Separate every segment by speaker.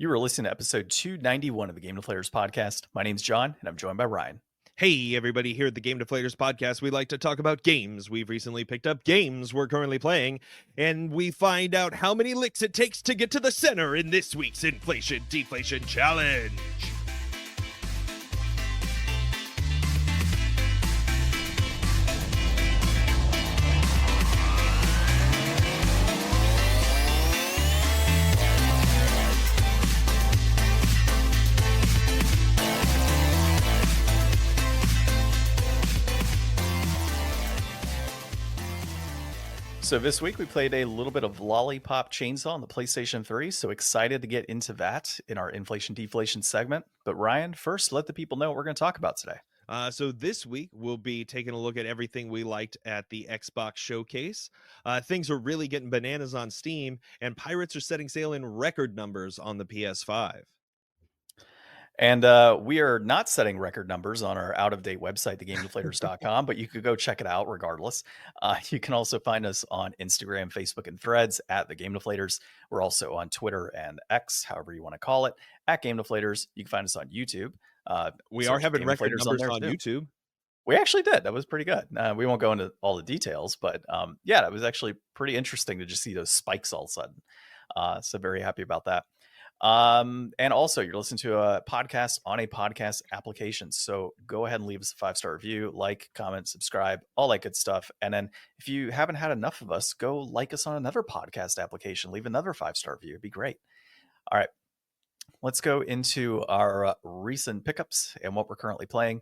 Speaker 1: You were listening to episode 291 of the Game Deflators Podcast. My name's John, and I'm joined by Ryan.
Speaker 2: Hey, everybody, here at the Game Deflators Podcast, we like to talk about games we've recently picked up, games we're currently playing, and we find out how many licks it takes to get to the center in this week's Inflation Deflation Challenge.
Speaker 1: So this week we played a little bit of Lollipop Chainsaw on the PlayStation 3, so excited to get into that in our Inflation Deflation segment. But Ryan, first, let the people know what we're going to talk about today.
Speaker 2: So this week, we'll be taking a look at everything we liked at the Xbox Showcase. Things are really getting bananas on Steam, and pirates are setting sail in record numbers on the PS5.
Speaker 1: And we are not setting record numbers on our out-of-date website, thegamedeflators.com, but you could go check it out regardless. You can also find us on Instagram, Facebook, and Threads at The Game Deflators. We're also on Twitter and X, however you want to call it, at Game Deflators. You can find us on YouTube.
Speaker 2: We are having record numbers on YouTube.
Speaker 1: We actually did. That was pretty good. We won't go into all the details, but yeah, it was actually pretty interesting to just see those spikes all of a sudden. So very happy about that. And also you're listening to a podcast on a podcast application. So go ahead and leave us a 5-star review, like, comment, subscribe, all that good stuff. And then if you haven't had enough of us, go like us on another podcast application, leave another 5-star review. It'd be great. All right, let's go into our recent pickups and what we're currently playing.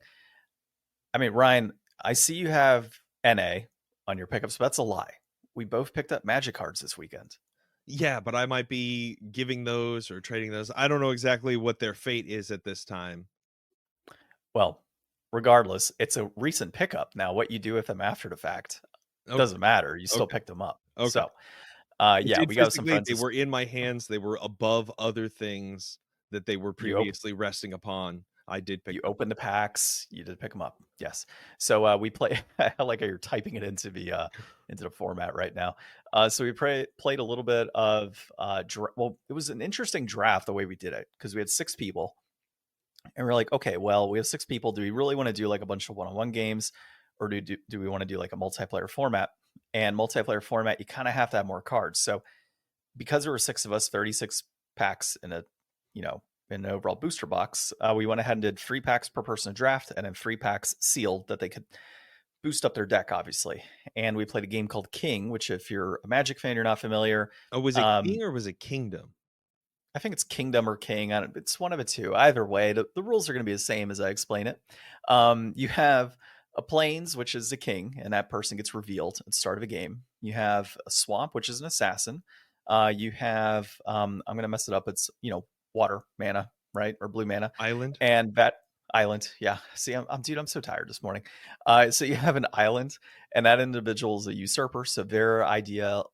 Speaker 1: I mean, Ryan, I see you have NA on your pickups, but that's a lie. We both picked up Magic cards this weekend.
Speaker 2: Yeah, but I might be giving those or trading those. I don't know exactly what their fate is at this time.
Speaker 1: Well, regardless, it's a recent pickup. Now, what you do with them after the fact doesn't matter. You still picked them up. Okay. So, yeah, we got some friends.
Speaker 2: They were in my hands. They were above other things that they were previously resting upon. I did pick.
Speaker 1: You opened the packs. You did pick them up. Yes. So we play. I like how you're typing it into the format right now. So we played a little bit of. Well, it was an interesting draft the way we did it because we had 6 people, and we're like, okay, well, we have 6 people. Do we really want to do like a bunch of one-on-one games, or do we want to do like a multiplayer format? And multiplayer format, you kind of have to have more cards. So because there were 6 of us, 36 packs in an overall booster box, we went ahead and did 3 packs per person to draft, and then 3 packs sealed that they could boost up their deck, obviously. And we played a game called King, which if you're a Magic fan, you're not familiar.
Speaker 2: Oh, was it King or was it Kingdom?
Speaker 1: I think it's Kingdom or King. It's one of the two. Either way, the rules are going to be the same as I explain it. You have a Plains, which is a king, and that person gets revealed at the start of a game. You have a Swamp, which is an assassin. You have, I'm going to mess it up. It's, water mana, right? Or blue mana.
Speaker 2: Island.
Speaker 1: And that island. Yeah. See, I'm so tired this morning. So you have an island, and that individual is a usurper. So their ideal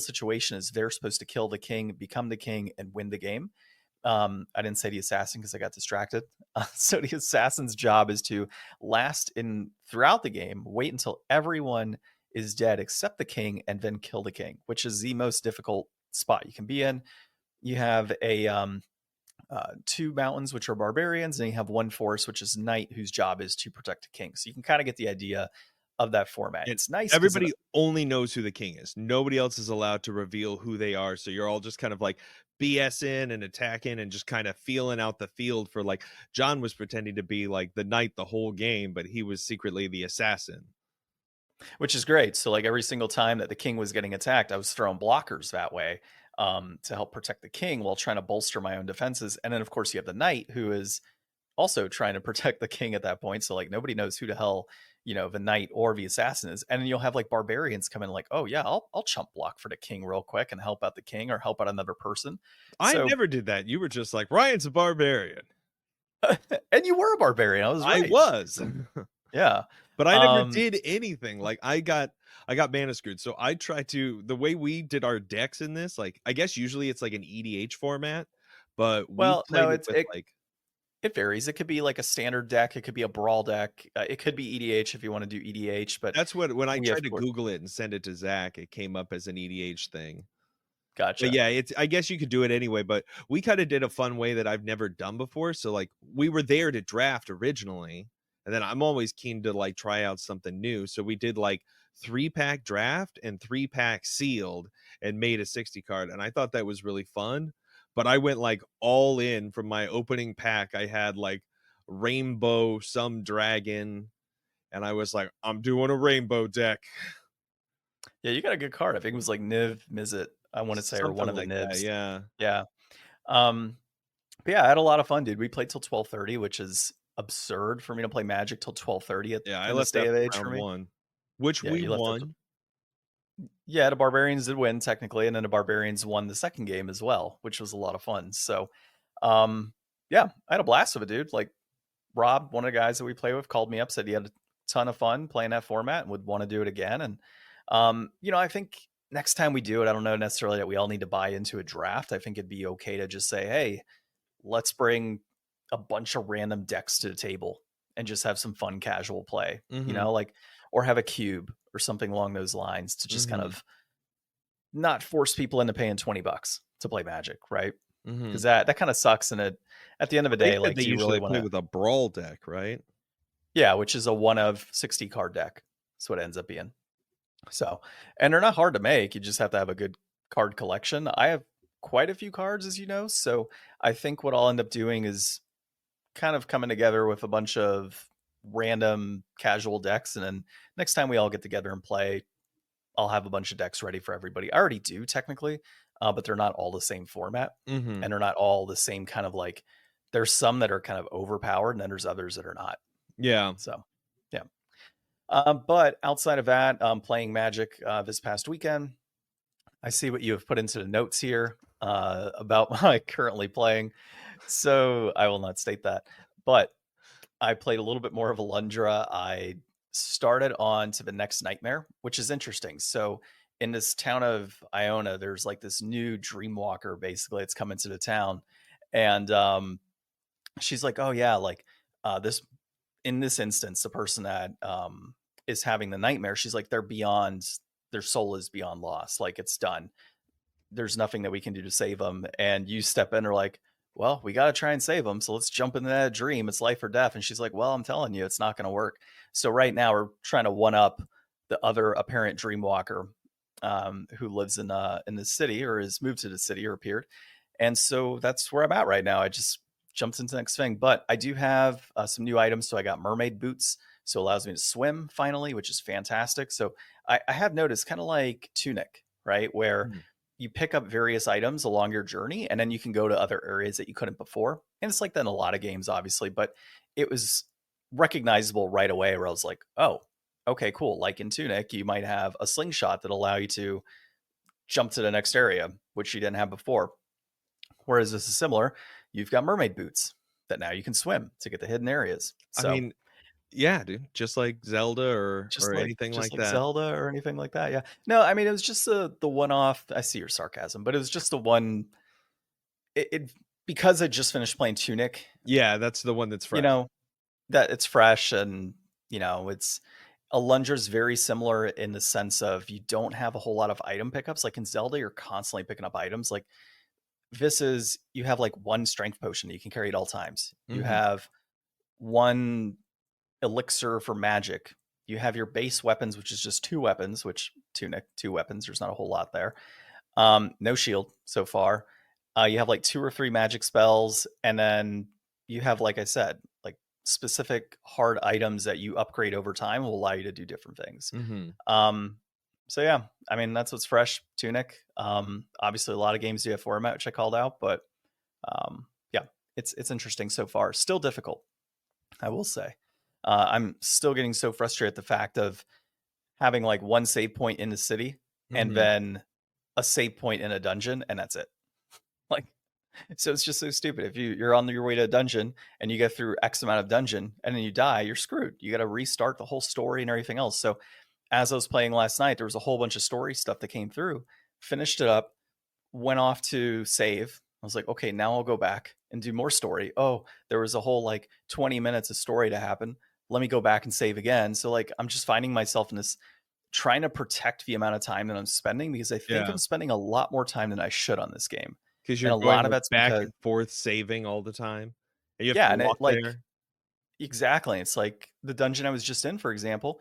Speaker 1: situation is they're supposed to kill the king, become the king, and win the game. I didn't say the assassin because I got distracted. So the assassin's job is to last throughout the game, wait until everyone is dead except the king, and then kill the king, which is the most difficult spot you can be in. You have a 2 mountains, which are barbarians, and you have 1 forest, which is knight, whose job is to protect the king. So you can kind of get the idea of that format. It's nice.
Speaker 2: Everybody only knows who the king is. Nobody else is allowed to reveal who they are. So you're all just kind of like BSing and attacking and just kind of feeling out the field for, like, John was pretending to be like the knight the whole game, but he was secretly the assassin.
Speaker 1: Which is great. So like every single time that the king was getting attacked, I was throwing blockers that way to help protect the king while trying to bolster my own defenses. And then of course you have the knight, who is also trying to protect the king at that point. So like nobody knows who the hell, the knight or the assassin is. And then you'll have like barbarians come in like, oh yeah, I'll chump block for the king real quick and help out the king or help out another person.
Speaker 2: I never did that. You were just like, Ryan's a barbarian.
Speaker 1: And you were a barbarian. I was right.
Speaker 2: I was.
Speaker 1: Yeah.
Speaker 2: But I never did anything. Like I got mana screwed. So I tried the way we did our decks in this, like, I guess usually it's like an EDH format, but
Speaker 1: it varies. It could be like a standard deck. It could be a brawl deck. It could be EDH if you want to do EDH. But
Speaker 2: that's when I tried to Google it and send it to Zach, it came up as an EDH thing. But
Speaker 1: Gotcha.
Speaker 2: yeah, it's I guess you could do it anyway, but we kind of did a fun way that I've never done before. So like we were there to draft originally, and then I'm always keen to like try out something new. So we did like 3-pack draft and 3-pack sealed and made a 60 card. And I thought that was really fun. But I went like all in from my opening pack. I had like rainbow, some dragon, and I was like, I'm doing a rainbow deck.
Speaker 1: Yeah, you got a good card. I think it was like Niv Mizzet, I want to say, or one
Speaker 2: Something
Speaker 1: of the
Speaker 2: like that.
Speaker 1: Nivs.
Speaker 2: Yeah.
Speaker 1: Yeah. Um, but yeah, I had a lot of fun, dude. We played till 12:30, which is absurd for me to play Magic till 12:30
Speaker 2: Yeah. I
Speaker 1: in this
Speaker 2: left
Speaker 1: day of
Speaker 2: after
Speaker 1: age for
Speaker 2: round
Speaker 1: me.
Speaker 2: one, which
Speaker 1: Yeah,
Speaker 2: we
Speaker 1: you left it.
Speaker 2: won.
Speaker 1: Yeah, the Barbarians did win technically, and then the Barbarians won the second game as well, which was a lot of fun. So, um, yeah, I had a blast with it, dude. Like Rob, one of the guys that we play with, called me up, said he had a ton of fun playing that format and would want to do it again. And I think next time we do it, I don't know necessarily that we all need to buy into a draft. I think it'd be okay to just say, hey, let's bring a bunch of random decks to the table and just have some fun casual play,
Speaker 2: Mhm.
Speaker 1: like, or have a cube or something along those lines to just kind
Speaker 2: Mhm.
Speaker 1: of not force people into paying $20 to play Magic, right? Because
Speaker 2: Mhm.
Speaker 1: that kind of sucks. And at the end of the
Speaker 2: They
Speaker 1: day,
Speaker 2: said
Speaker 1: like,
Speaker 2: they
Speaker 1: do you really
Speaker 2: usually
Speaker 1: want
Speaker 2: play
Speaker 1: to?
Speaker 2: with a brawl deck, right?
Speaker 1: Yeah, which is a one of 60 card deck. That's what it ends up being. So, and they're not hard to make. You just have to have a good card collection. I have quite a few cards, as you know. So I think what I'll end up doing is kind of coming together with a bunch of random casual decks. And then next time we all get together and play, I'll have a bunch of decks ready for everybody. I already do technically, but they're not all the same format,
Speaker 2: Mhm.
Speaker 1: and they're not all the same kind of like. There's some that are kind of overpowered, and then there's others that are not.
Speaker 2: Yeah.
Speaker 1: So, yeah. But outside of that, playing Magic this past weekend, I see what you have put into the notes here about my currently playing. So I will not state that, but I played a little bit more of Alundra. I started on to the next nightmare, which is interesting. So in this town of Iona, there's like this new Dreamwalker. Basically, it's coming to the town, and she's like, "Oh yeah, like this." In this instance, the person that is having the nightmare, she's like, they're beyond. Their soul is beyond loss. Like it's done. There's nothing that we can do to save them. And you step in, or like, well, we got to try and save them. So let's jump into that dream. It's life or death. And she's like, well, I'm telling you, it's not going to work. So right now we're trying to one up the other apparent dream walker who lives in the city or has moved to the city or appeared. And so that's where I'm at right now. I just jumped into the next thing, but I do have some new items. So I got mermaid boots. So it allows me to swim finally, which is fantastic. So I have noticed kind of like Tunic, right? Where
Speaker 2: Mhm.
Speaker 1: you pick up various items along your journey and then you can go to other areas that you couldn't before. And it's like that in a lot of games, obviously, but it was recognizable right away where I was like, oh, okay, cool. Like in Tunic, you might have a slingshot that allow you to jump to the next area, which you didn't have before. Whereas this is similar. You've got mermaid boots that now you can swim to get the hidden areas.
Speaker 2: I
Speaker 1: So
Speaker 2: mean, yeah, dude, just like Zelda or anything
Speaker 1: just
Speaker 2: like
Speaker 1: like
Speaker 2: that.
Speaker 1: Zelda or anything like that. Yeah. No, I mean it was just the one off. I see your sarcasm, but it was just the one. It because I just finished playing Tunic.
Speaker 2: Yeah, that's the one that's
Speaker 1: You
Speaker 2: fresh.
Speaker 1: know that it's fresh and it's a lunger's very similar in the sense of you don't have a whole lot of item pickups. Like in Zelda, you're constantly picking up items. Like this is you have like one strength potion that you can carry at all times. You
Speaker 2: Mhm.
Speaker 1: have one elixir for magic. You have your base weapons, which is just two weapons, which Tunic, two weapons. There's not a whole lot there. No shield so far. You have like two or three magic spells, and then you have, like I said, like specific hard items that you upgrade over time will allow you to do different things.
Speaker 2: Mhm.
Speaker 1: Um, so yeah, I mean that's what's fresh. Tunic. Obviously, a lot of games do have format, which I called out, but yeah, it's interesting so far. Still difficult, I will say. I'm still getting so frustrated at the fact of having like one save point in the city and
Speaker 2: Mhm.
Speaker 1: then a save point in a dungeon, and that's it. Like, so it's just so stupid. If you're on your way to a dungeon and you get through X amount of dungeon and then you die, you're screwed. You got to restart the whole story and everything else. So as I was playing last night, there was a whole bunch of story stuff that came through. Finished it up, went off to save. I was like, okay, now I'll go back and do more story. Oh, there was a whole like 20 minutes of story to happen. Let me go back and save again. So like I'm just finding myself in this trying to protect the amount of time that I'm spending, because I think
Speaker 2: Yeah.
Speaker 1: I'm spending a lot more time than I should on this game.
Speaker 2: Because
Speaker 1: And
Speaker 2: you're
Speaker 1: a
Speaker 2: going,
Speaker 1: lot of
Speaker 2: like,
Speaker 1: it's
Speaker 2: back
Speaker 1: because,
Speaker 2: and forth saving all the time, and you have to
Speaker 1: yeah, and it
Speaker 2: walk
Speaker 1: like,
Speaker 2: there.
Speaker 1: exactly. It's like the dungeon I was just in, for example,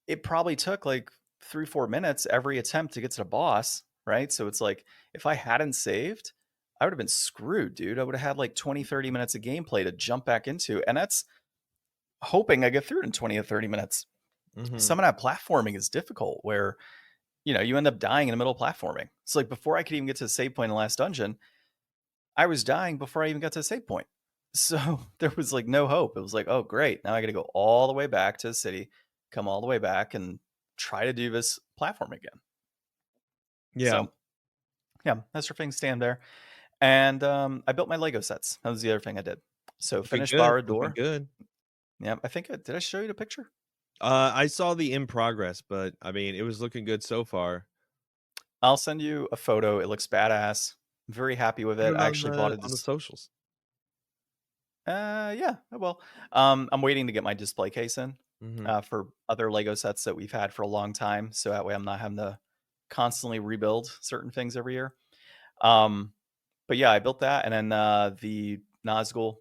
Speaker 1: it probably took like 3-4 minutes every attempt to get to the boss, right? So it's like, if I hadn't saved, I would have been screwed, dude. I would have had like 20-30 minutes of gameplay to jump back into. And that's hoping I get through it in 20 or 30 minutes.
Speaker 2: Mhm.
Speaker 1: Some of that platforming is difficult where, you end up dying in the middle of platforming. It's like before I could even get to the save point in the last dungeon, I was dying before I even got to the save point. So there was like no hope. It was like, oh, great. Now I got to go all the way back to the city, come all the way back and try to do this platform again.
Speaker 2: Yeah.
Speaker 1: So yeah, that's where things stand there. And I built my Lego sets. That was the other thing I did. So
Speaker 2: Looking
Speaker 1: finished
Speaker 2: good,
Speaker 1: Borrowed
Speaker 2: looking
Speaker 1: Door.
Speaker 2: good.
Speaker 1: Yeah, I think did I show you the picture?
Speaker 2: I saw the in progress, but, I mean, it was looking good so far.
Speaker 1: I'll send you a photo. It looks badass. I'm very happy with
Speaker 2: Put
Speaker 1: it.
Speaker 2: it
Speaker 1: I actually bought it
Speaker 2: on the
Speaker 1: this.
Speaker 2: socials.
Speaker 1: Yeah, I will. I'm waiting to get my display case in
Speaker 2: Mhm.
Speaker 1: for other Lego sets that we've had for a long time, so that way I'm not having to constantly rebuild certain things every year. Um, but yeah, I built that, and then the Nazgul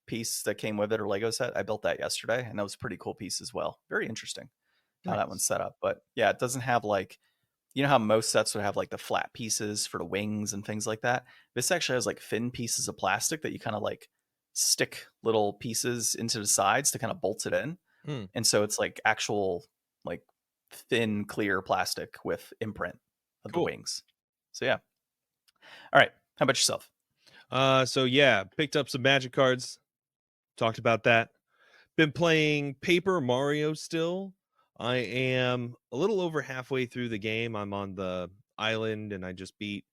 Speaker 1: piece that came with it, or Lego set, I built that yesterday, and that was a pretty cool piece as well. Very interesting how that one's
Speaker 2: Nice.
Speaker 1: set up. But yeah, it doesn't have like, how most sets would have like the flat pieces for the wings and things like that. This actually has like thin pieces of plastic that you kind of like stick little pieces into the sides to kind of bolt it in.
Speaker 2: Mm.
Speaker 1: And so it's like actual like thin clear plastic with imprint of the
Speaker 2: Cool.
Speaker 1: wings. So yeah. All right. How about yourself?
Speaker 2: So yeah, picked up some Magic cards, talked about that. Been playing Paper Mario still. I am a little over halfway through the game. I'm on the island and I just beat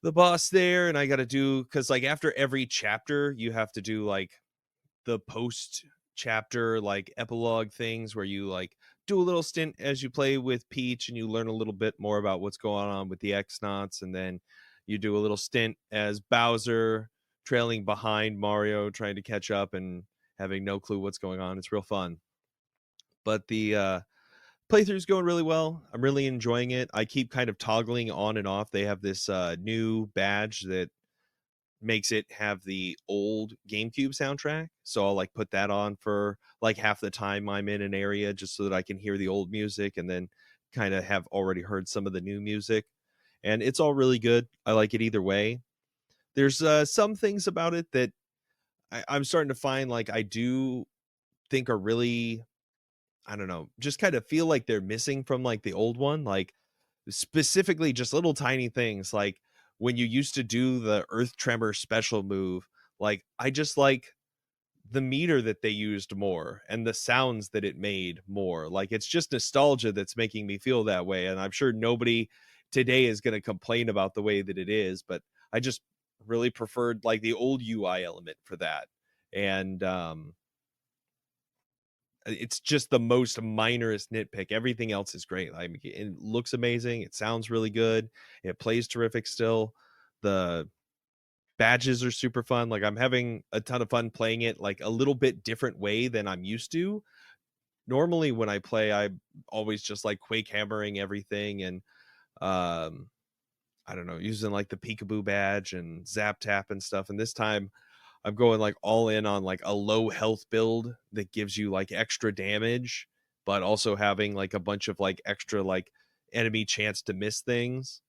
Speaker 2: the boss there, and I got to do, cuz like after every chapter you have to do like the post chapter like epilogue things where you like do a little stint as you play with Peach and you learn a little bit more about what's going on with the X-Nauts, and then you do a little stint as Bowser trailing behind Mario trying to catch up and having no clue what's going on. It's real fun. But the playthrough's going really well. I'm really enjoying it. I keep kind of toggling on and off. They have this new badge that makes it have the old GameCube soundtrack. So I'll like put that on for like half the time I'm in an area just so that I can hear the old music and then kind of have already heard some of the new music. And it's all really good. I like it either way. There's some things about it that I'm starting to find like I do think are really, I don't know, just kind of feel like they're missing from like the old one. Like specifically just little tiny things like when you used to do the earth tremor special move, like I just like the meter that they used more and the sounds that it made more. Like it's just nostalgia that's making me feel that way, and I'm sure nobody today is going to complain about the way that it is, but I just really preferred like the old UI element for that. And it's just the most minorest nitpick. Everything else is great. I mean, it looks amazing. It sounds really good. It plays terrific still. The badges are super fun. Like I'm having a ton of fun playing it like a little bit different way than I'm used to. Normally when I play, I always just like Quake hammering everything and um I don't know, using like the peekaboo badge and zap tap and stuff. And this time I'm going like all in on like a low health build that gives you like extra damage, but also having like a bunch of like extra like enemy chance to miss things.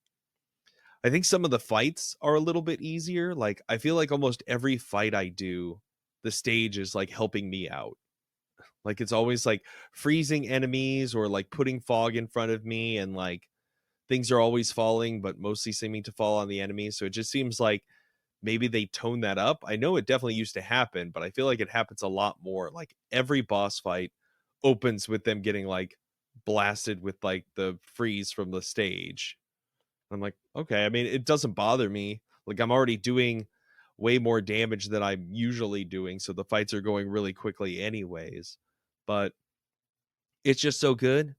Speaker 2: I think some of the fights are a little bit easier. Like I feel like almost every fight I do, the stage is like helping me out. Like it's always like freezing enemies or like putting fog in front of me, and like things are always falling, but mostly seeming to fall on the enemies. So it just seems like maybe they tone that up. I know it definitely used to happen, but I feel like it happens a lot more. Like every boss fight opens with them getting like blasted with like the freeze from the stage. I'm like, okay, I mean, it doesn't bother me. Like I'm already doing way more damage than I'm usually doing, so the fights are going really quickly anyways. But it's just so good.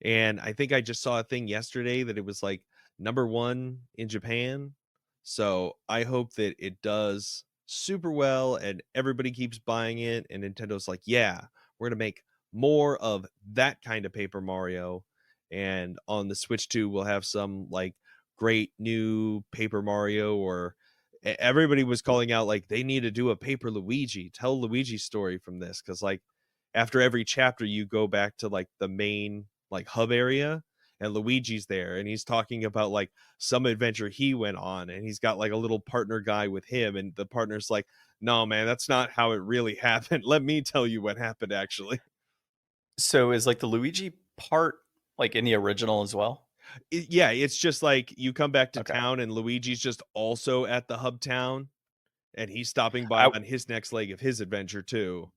Speaker 2: And I think I just saw a thing yesterday that it was like number 1 in Japan. So I hope that it does super well and everybody keeps buying it. And Nintendo's like, yeah, we're going to make more of that kind of Paper Mario. And on the Switch 2, we'll have some like great new Paper Mario, or everybody was calling out like they need to do a Paper Luigi, tell Luigi's story from this. Cause like after every chapter, you go back to like the main like hub area, and Luigi's there, and he's talking about like some adventure he went on, and he's got like a little partner guy with him, and the partner's like, no man, that's not how it really happened, let me tell you what happened actually.
Speaker 1: So is like the Luigi part like in the original as well?
Speaker 2: Yeah, it's just like you come back to
Speaker 1: Okay.
Speaker 2: town and Luigi's just also at the hub town, and he's stopping by
Speaker 1: I
Speaker 2: on his next leg of his adventure too.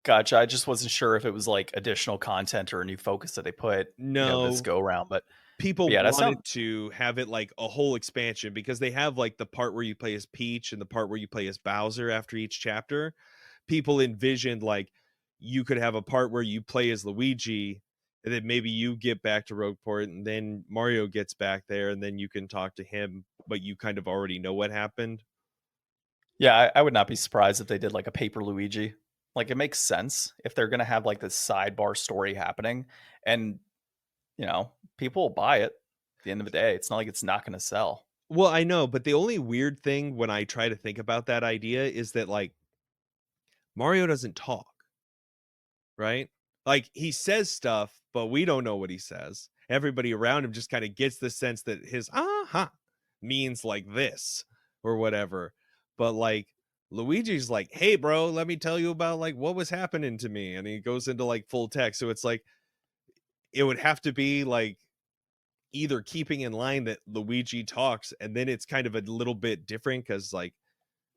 Speaker 1: gotcha. I just wasn't sure if it was like additional content or a new focus that they put, this
Speaker 2: No,
Speaker 1: go around. But
Speaker 2: people
Speaker 1: yeah, that
Speaker 2: wanted
Speaker 1: sounds
Speaker 2: to have it like a whole expansion because they have like the part where you play as Peach and the part where you play as Bowser after each chapter. People envisioned like you could have a part where you play as Luigi, and then maybe you get back to Rogueport and then Mario gets back there and then you can talk to him, but you kind of already know what happened.
Speaker 1: yeah, I would not be surprised if they did like a Paper Luigi. Like it makes sense if they're gonna have like this sidebar story happening, and people will buy it. At the end of the day, it's not like it's not gonna sell.
Speaker 2: Well, I know, but the only weird thing when I try to think about that idea is that like Mario doesn't talk, right? Like he says stuff, but we don't know what he says. Everybody around him just kind of gets the sense that his means like this or whatever. But like Luigi's like, "Hey bro, let me tell you about like what was happening to me." And he goes into like full text. So it's like it would have to be like either keeping in line that Luigi talks, and then it's kind of a little bit different cuz like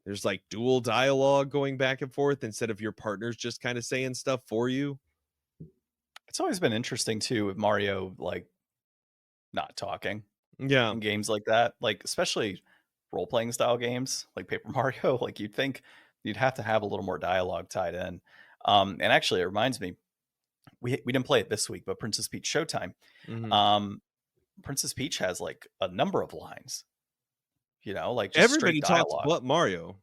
Speaker 2: there's like dual dialogue going back and forth instead of your partners just kind of saying stuff for you.
Speaker 1: It's always been interesting too with Mario like not talking
Speaker 2: Yeah.
Speaker 1: in games like that, like especially role playing style games like Paper Mario. Like you'd think you'd have to have a little more dialogue tied in. And actually, it reminds me, we didn't play it this week, but Princess Peach Showtime.
Speaker 2: Mhm.
Speaker 1: Um, Princess Peach has like a number of lines, like just straight
Speaker 2: Everybody talks
Speaker 1: dialogue.
Speaker 2: but Mario.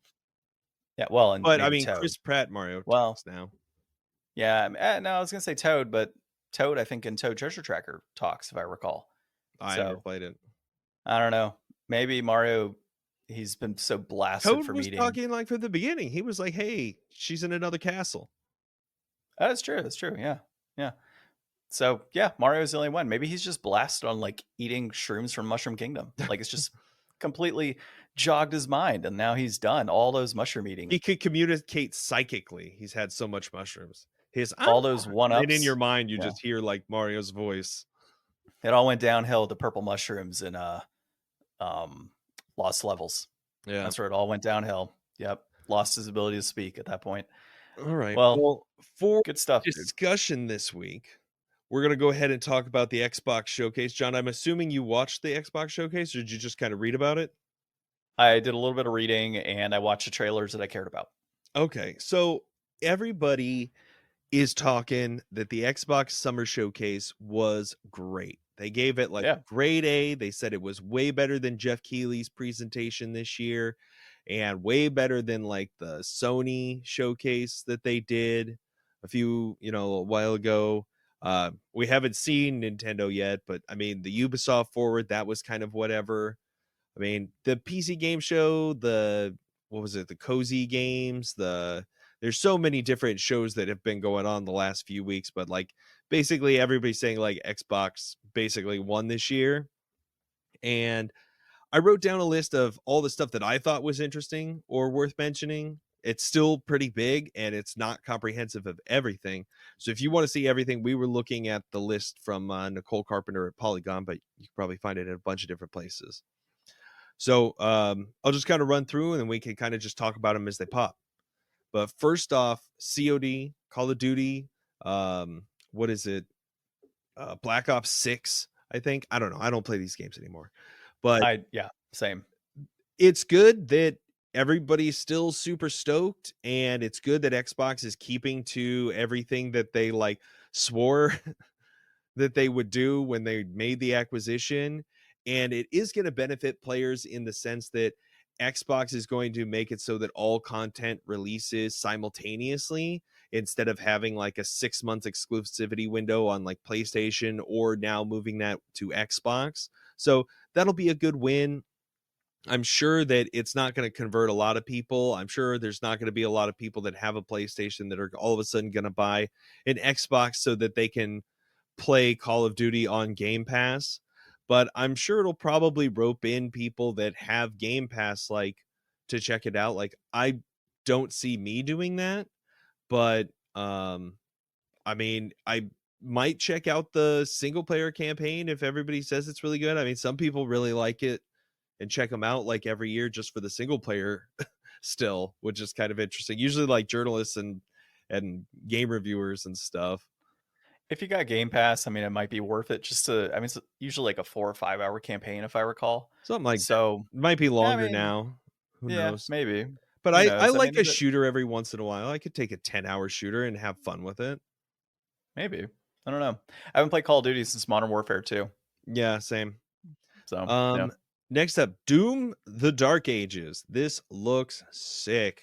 Speaker 1: Yeah, well, and
Speaker 2: But I
Speaker 1: maybe
Speaker 2: mean,
Speaker 1: Toad.
Speaker 2: Chris Pratt Mario
Speaker 1: Well,
Speaker 2: talks now.
Speaker 1: yeah, no, I was gonna say Toad, but Toad, I think in Toad Treasure Tracker talks, if I recall.
Speaker 2: I never
Speaker 1: So
Speaker 2: played it.
Speaker 1: I don't know. Maybe Mario, he's been so blasted
Speaker 2: Toad
Speaker 1: for
Speaker 2: was
Speaker 1: meeting.
Speaker 2: talking like from the beginning. He was like, "Hey, she's in another castle."
Speaker 1: That's true. That's true. Yeah, yeah. So yeah, Mario's the only one. Maybe he's just blasted on like eating shrooms from Mushroom Kingdom. Like it's just completely jogged his mind, and now he's done all those mushroom
Speaker 2: He
Speaker 1: eating,
Speaker 2: could communicate psychically. He's had so much mushrooms. His
Speaker 1: all those one
Speaker 2: and then in
Speaker 1: ups.
Speaker 2: your mind you
Speaker 1: Yeah,
Speaker 2: just hear like Mario's voice.
Speaker 1: it all went downhill to purple mushrooms and um lost levels.
Speaker 2: Yeah.
Speaker 1: That's where it all went downhill. Yep, lost his ability to speak at that point.
Speaker 2: All right.
Speaker 1: Well,
Speaker 2: Well, for
Speaker 1: good stuff, dude.
Speaker 2: discussion this week, we're going to go ahead and talk about the Xbox showcase. John, I'm assuming you watched the Xbox showcase, or did you just kind of read about it?
Speaker 1: I did a little bit of reading and I watched the trailers that I cared about.
Speaker 2: Okay. So everybody is talking that the Xbox Summer Showcase was great. They gave it like
Speaker 1: Yeah,
Speaker 2: grade A. They said it was way better than Jeff Keighley's presentation this year and way better than like the Sony showcase that they did a while ago. We haven't seen Nintendo yet, but I mean, the Ubisoft forward, that was kind of whatever. I mean, the PC game show, what was it? The Cozy Games, there's so many different shows that have been going on the last few weeks, but like basically everybody's saying like Xbox basically won this year. And I wrote down a list of all the stuff that I thought was interesting or worth mentioning. It's still pretty big and it's not comprehensive of everything. So if you want to see everything, we were looking at the list from Nicole Carpenter at Polygon, but you can probably find it in a bunch of different places. So I'll just kind of run through and then we can kind of just talk about them as they pop. But first off, COD, Call of Duty, what is it? Black Ops 6, I think. I don't know. I don't play these games anymore. But
Speaker 1: yeah, same.
Speaker 2: it's good that everybody's still super stoked, and it's good that Xbox is keeping to everything that they like swore that they would do when they made the acquisition. And it is going to benefit players in the sense that Xbox is going to make it so that all content releases simultaneously instead of having like a 6-month exclusivity window on like PlayStation, or now moving that to Xbox. So that'll be a good win. I'm sure that it's not going to convert a lot of people. I'm sure there's not going to be a lot of people that have a PlayStation that are all of a sudden going to buy an Xbox so that they can play Call of Duty on Game Pass. But I'm sure it'll probably rope in people that have Game Pass, like, to check it out. Like, I don't see me doing that, but I mean, I might check out the single player campaign if everybody says it's really good. I mean, some people really like it and check them out like every year just for the single player still, which is kind of interesting. Usually like journalists and game reviewers and stuff.
Speaker 1: If you got Game Pass, I mean, it might be worth it just to. I mean, it's usually like a 4 or 5 hour campaign, if I recall.
Speaker 2: Something like that.
Speaker 1: So,
Speaker 2: It might be
Speaker 1: yeah, I
Speaker 2: longer
Speaker 1: mean,
Speaker 2: now. Who
Speaker 1: yeah,
Speaker 2: knows?
Speaker 1: maybe.
Speaker 2: But
Speaker 1: Who
Speaker 2: I
Speaker 1: knows? I
Speaker 2: like
Speaker 1: mean,
Speaker 2: a shooter every once in a while. I could take a 10-hour shooter and have fun with it.
Speaker 1: maybe. I don't know. I haven't played Call of Duty since Modern Warfare 2.
Speaker 2: Yeah, same.
Speaker 1: So, yeah.
Speaker 2: Next up, Doom: The Dark Ages. This looks sick.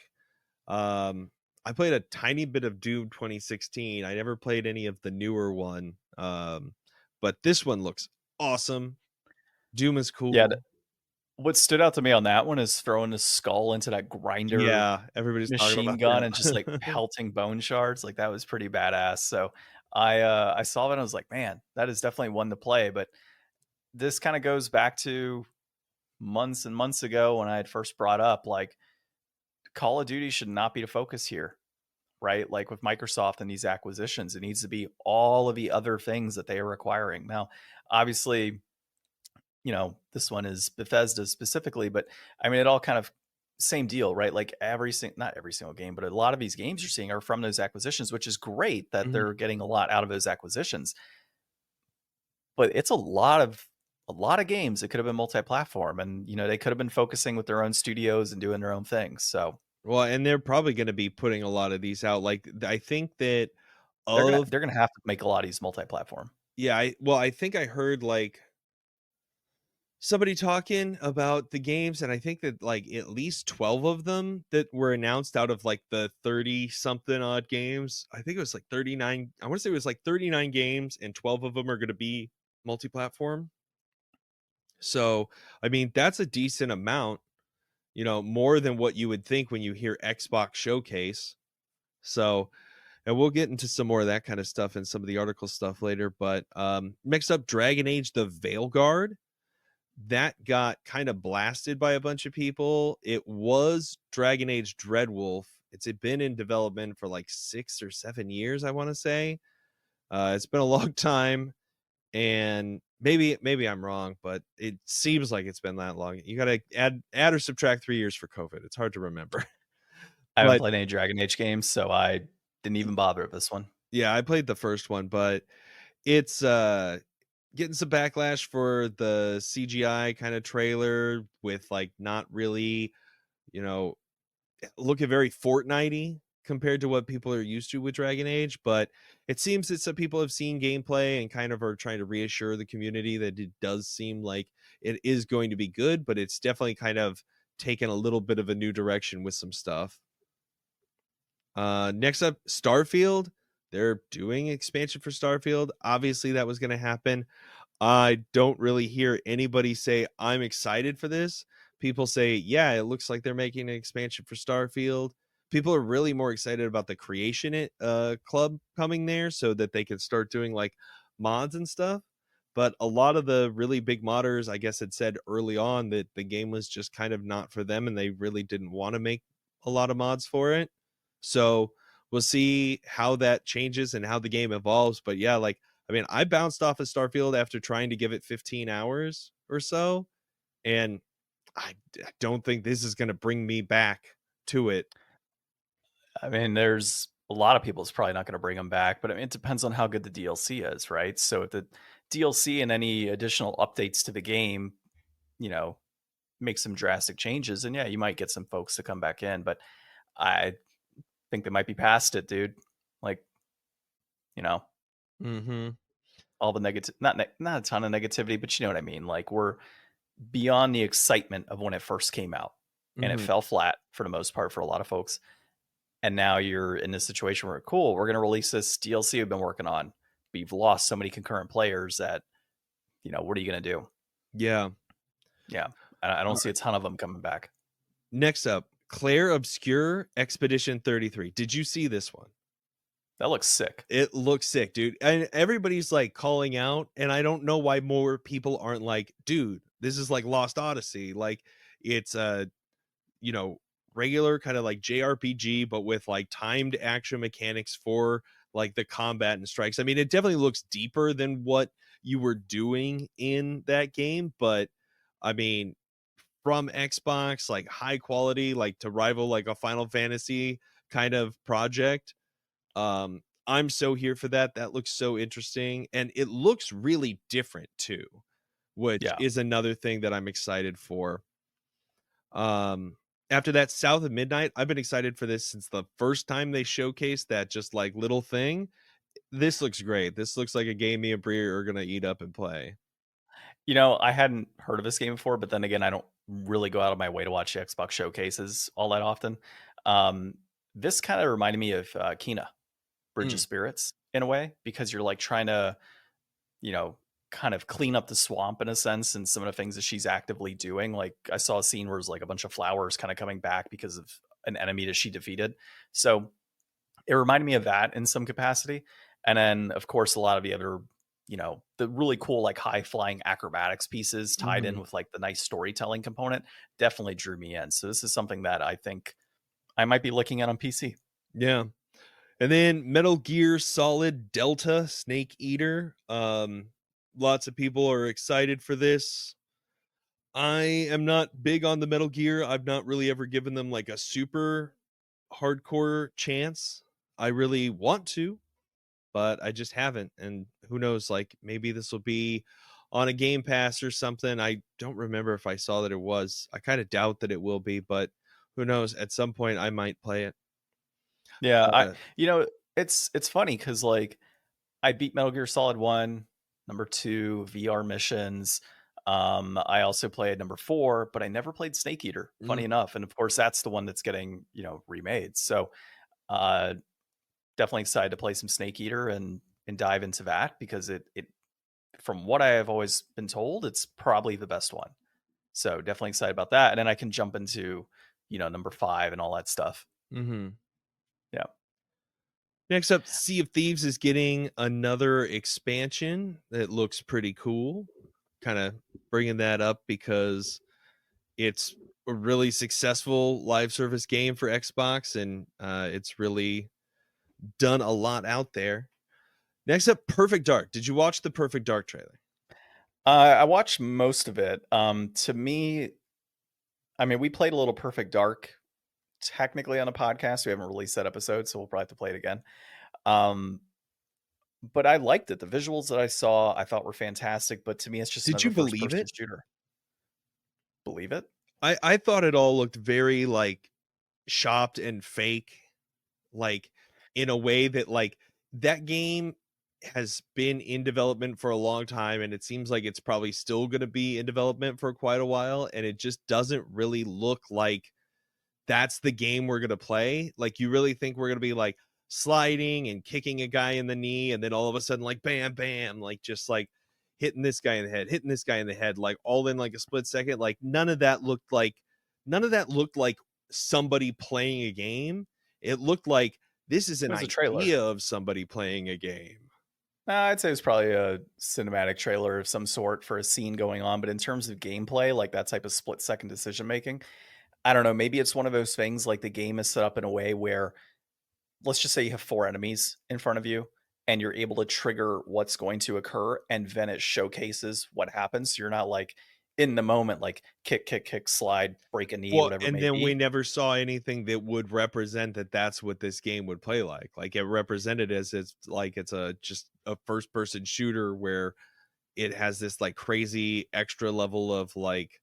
Speaker 2: I played a tiny bit of Doom 2016. I never played any of the newer one. But this one looks awesome. Doom is cool.
Speaker 1: Yeah. What stood out to me on that one is throwing his skull into that grinder
Speaker 2: Yeah, everybody's talking
Speaker 1: machine
Speaker 2: about
Speaker 1: gun
Speaker 2: that.
Speaker 1: and just like pelting bone shards. Like, that was pretty badass. So I saw that and I was like, man, that is definitely one to play. But this kind of goes back to months and months ago when I had first brought up, like, Call of Duty should not be the focus here, right? Like with Microsoft and these acquisitions, it needs to be all of the other things that they are acquiring. Now, obviously, this one is Bethesda specifically, but I mean, it all kind of same deal, right? Like not every single game, but a lot of these games you're seeing are from those acquisitions, which is great that they're getting a lot out of those acquisitions. But it's a lot of games that could have been multi-platform, and they could have been focusing with their own studios and doing their own things. So,
Speaker 2: well, and they're probably going to be putting a lot of these out. Like, I think that
Speaker 1: they're gonna have to make a lot of these multi-platform.
Speaker 2: Yeah, I think I heard like somebody talking about the games, and I think that like at least 12 of them that were announced out of like the 30 something odd games. I think it was like 39. I want to say it was like 39 games, and 12 of them are going to be multi-platform. So, I mean, that's a decent amount, more than what you would think when you hear Xbox Showcase. So, and we'll get into some more of that kind of stuff in some of the article stuff later. But next up, Dragon Age the Veilguard. That got kind of blasted by a bunch of people. It was Dragon Age Dreadwolf. It's been in development for like 6 or 7 years, I want to say. It's been a long time, and maybe I'm wrong, but it seems like it's been that long. You got to add or subtract 3 years for COVID. It's hard to remember.
Speaker 1: I haven't played any Dragon Age games, so I didn't even bother with this one.
Speaker 2: Yeah, I played the first one, but it's getting some backlash for the CGI kind of trailer with like not really, looking very Fortnite-y compared to what people are used to with Dragon Age. But it seems that some people have seen gameplay and kind of are trying to reassure the community that it does seem like it is going to be good, but it's definitely kind of taken a little bit of a new direction with some stuff. Next up, Starfield. They're doing expansion for Starfield. Obviously, that was going to happen. I don't really hear anybody say, I'm excited for this. People say, yeah, it looks like they're making an expansion for Starfield. People are really more excited about the Creation Club coming there so that they can start doing like mods and stuff. But a lot of the really big modders, I guess, had said early on that the game was just kind of not for them and they really didn't want to make a lot of mods for it. So we'll see how that changes and how the game evolves. But yeah, like, I mean, I bounced off of Starfield after trying to give it 15 hours or so, and I don't think this is going to bring me back to it.
Speaker 1: I mean, there's a lot of people is probably not going to bring them back, but I mean, it depends on how good the DLC is, right? So if the DLC and any additional updates to the game, make some drastic changes, and yeah, you might get some folks to come back in, but I think they might be past it, dude. Like, all the negative, not a ton of negativity, but you know what I mean? Like, we're beyond the excitement of when it first came out, and it fell flat for the most part for a lot of folks. And now you're in this situation where, cool, we're going to release this DLC we've been working on. But you've lost so many concurrent players that, what are you going to do?
Speaker 2: Yeah.
Speaker 1: Yeah. I don't see a ton of them coming back.
Speaker 2: Next up, Claire Obscure Expedition 33. Did you see this one?
Speaker 1: That looks sick.
Speaker 2: It looks sick, dude. And everybody's like calling out, and I don't know why more people aren't like, dude, this is like Lost Odyssey. Like, it's a, regular kind of like JRPG, but with like timed action mechanics for like the combat and strikes. I mean, it definitely looks deeper than what you were doing in that game, but I mean, from Xbox, like high quality, like to rival like a Final Fantasy kind of project. I'm so here for that. That looks so interesting, and it looks really different too, which is another thing that I'm excited for. After that, South of Midnight, I've been excited for this since the first time they showcased that just like little thing. This looks great. This looks like a game me and Brie are gonna eat up and play.
Speaker 1: I hadn't heard of this game before, but then again, I don't really go out of my way to watch Xbox showcases all that often. This kind of reminded me of Kena, Bridge of Spirits, in a way, because you're like trying to, kind of clean up the swamp in a sense, and some of the things that she's actively doing. Like I saw a scene where there's like a bunch of flowers kind of coming back because of an enemy that she defeated. So it reminded me of that in some capacity. And then, of course, a lot of the other, the really cool, like high flying acrobatics pieces tied in with like the nice storytelling component definitely drew me in. So this is something that I think I might be looking at on PC.
Speaker 2: Yeah. And then Metal Gear Solid Delta Snake Eater. Lots of people are excited for this. I am not big on the Metal Gear. I've not really ever given them like a super hardcore chance. I really want to, but I just haven't. And who knows, like maybe this will be on a Game Pass or something. I don't remember if I saw that it was. I kind of doubt that it will be, but who knows? At some point I might play it.
Speaker 1: Yeah, it's funny because like I beat Metal Gear Solid 1, number 2, VR missions. I also played number 4, but I never played Snake Eater, funny enough. And of course, that's the one that's getting, remade. So definitely excited to play some Snake Eater and dive into that because it from what I have always been told, it's probably the best one. So definitely excited about that. And then I can jump into, number 5 and all that stuff.
Speaker 2: Mm-hmm.
Speaker 1: Yeah.
Speaker 2: Next up, Sea of Thieves is getting another expansion that looks pretty cool. Kind of bringing that up because it's a really successful live service game for Xbox, and it's really done a lot out there. Next up, Perfect Dark. Did you watch the Perfect Dark trailer?
Speaker 1: I watched most of it. To me, I mean, we played a little Perfect Dark technically on a podcast. We haven't released that episode, so we'll probably have to play it again. But I liked it. The visuals that I saw, I thought were fantastic. But to me, it's just
Speaker 2: Did you
Speaker 1: another
Speaker 2: believe
Speaker 1: first-person
Speaker 2: it?
Speaker 1: shooter. Believe it?
Speaker 2: I thought it all looked very like shopped and fake, like in a way that like that game has been in development for a long time, and it seems like it's probably still going to be in development for quite a while, and it just doesn't really look like that's the game we're going to play. Like, you really think we're going to be like sliding and kicking a guy in the knee, and then all of a sudden like bam bam, like just like hitting this guy in the head, like all in like a split second. Like none of that looked like somebody playing a game. It looked like this is an idea of somebody playing a game.
Speaker 1: I'd say it's probably a cinematic trailer of some sort for a scene going on. But in terms of gameplay, like that type of split-second decision making, I don't know. Maybe it's one of those things like the game is set up in a way where, let's just say you have 4 enemies in front of you and you're able to trigger what's going to occur, and then it showcases what happens. So you're not like in the moment, like kick, slide, break a knee, whatever it may be.
Speaker 2: We never saw anything that would represent that that's what this game would play like. Like it represented as it's just a first person shooter where it has this like crazy extra level of like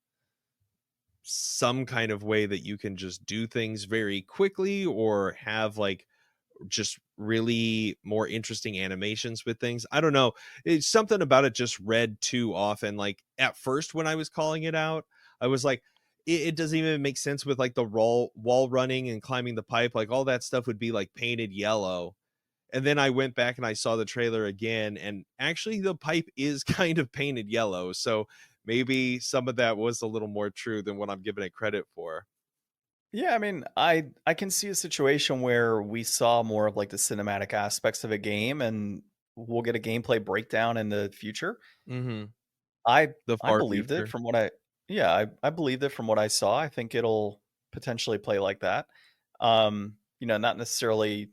Speaker 2: some kind of way that you can just do things very quickly or have like just really more interesting animations with things. I don't know. It's something about it just read too often. Like at first when I was calling it out, I was like, it doesn't even make sense with like the wall running and climbing the pipe. Like all that stuff would be like painted yellow. And then I went back and I saw the trailer again, and actually the pipe is kind of painted yellow. So maybe some of that was a little more true than what I'm giving it credit for.
Speaker 1: Yeah, I mean, I can see a situation where we saw more of like the cinematic aspects of a game, and we'll get a gameplay breakdown in the future.
Speaker 2: Mm-hmm.
Speaker 1: I
Speaker 2: The
Speaker 1: I
Speaker 2: far
Speaker 1: believed it
Speaker 2: future.
Speaker 1: from what I yeah, I believed it from what I saw. I think it'll potentially play like that. Not necessarily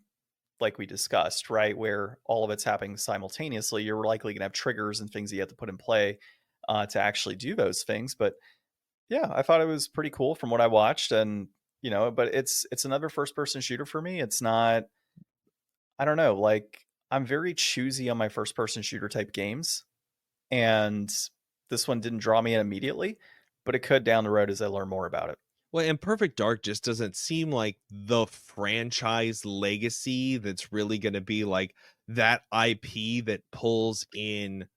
Speaker 1: like we discussed, right? Where all of it's happening simultaneously. You're likely gonna have triggers and things that you have to put in play to actually do those things. But yeah, I thought it was pretty cool from what I watched, and but it's another first person shooter for me. It's not. I don't know. Like I'm very choosy on my first person shooter type games, and this one didn't draw me in immediately, but it could down the road as I learn more about it.
Speaker 2: Well, and Perfect Dark just doesn't seem like the franchise legacy that's really going to be like that IP that pulls in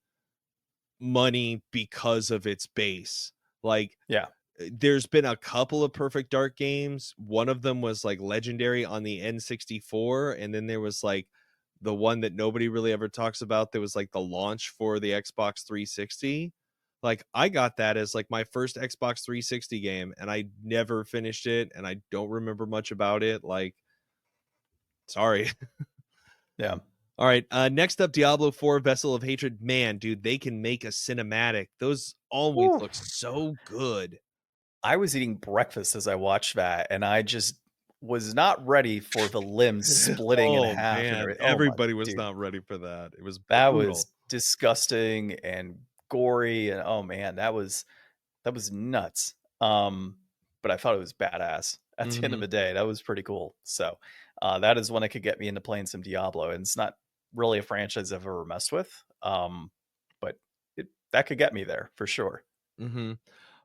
Speaker 2: money because of its base. Like
Speaker 1: Yeah.
Speaker 2: there's been a couple of Perfect Dark games. One of them was like legendary on the N64, and then there was like the one that nobody really ever talks about that was like the launch for the Xbox 360. Like I got that as like my first Xbox 360 game, and I never finished it, and I don't remember much about it. Like, sorry.
Speaker 1: Yeah.
Speaker 2: All right. Next up, Diablo 4 Vessel of Hatred. Man, dude, they can make a cinematic. Those always
Speaker 1: Woo.
Speaker 2: look so good.
Speaker 1: I was eating breakfast as I watched that, and I just was not ready for the limbs splitting in
Speaker 2: Oh
Speaker 1: half and
Speaker 2: man,
Speaker 1: everything. Oh my
Speaker 2: everybody was
Speaker 1: dude.
Speaker 2: not ready for that. It was
Speaker 1: That was
Speaker 2: brutal.
Speaker 1: disgusting and gory, and oh man, that was nuts. But I thought it was badass. At the end of
Speaker 2: Mhm.
Speaker 1: the day, that was pretty cool. So that is when it could get me into playing some Diablo, and it's not really a franchise I've ever messed with. But that could get me there for sure.
Speaker 2: Mhm.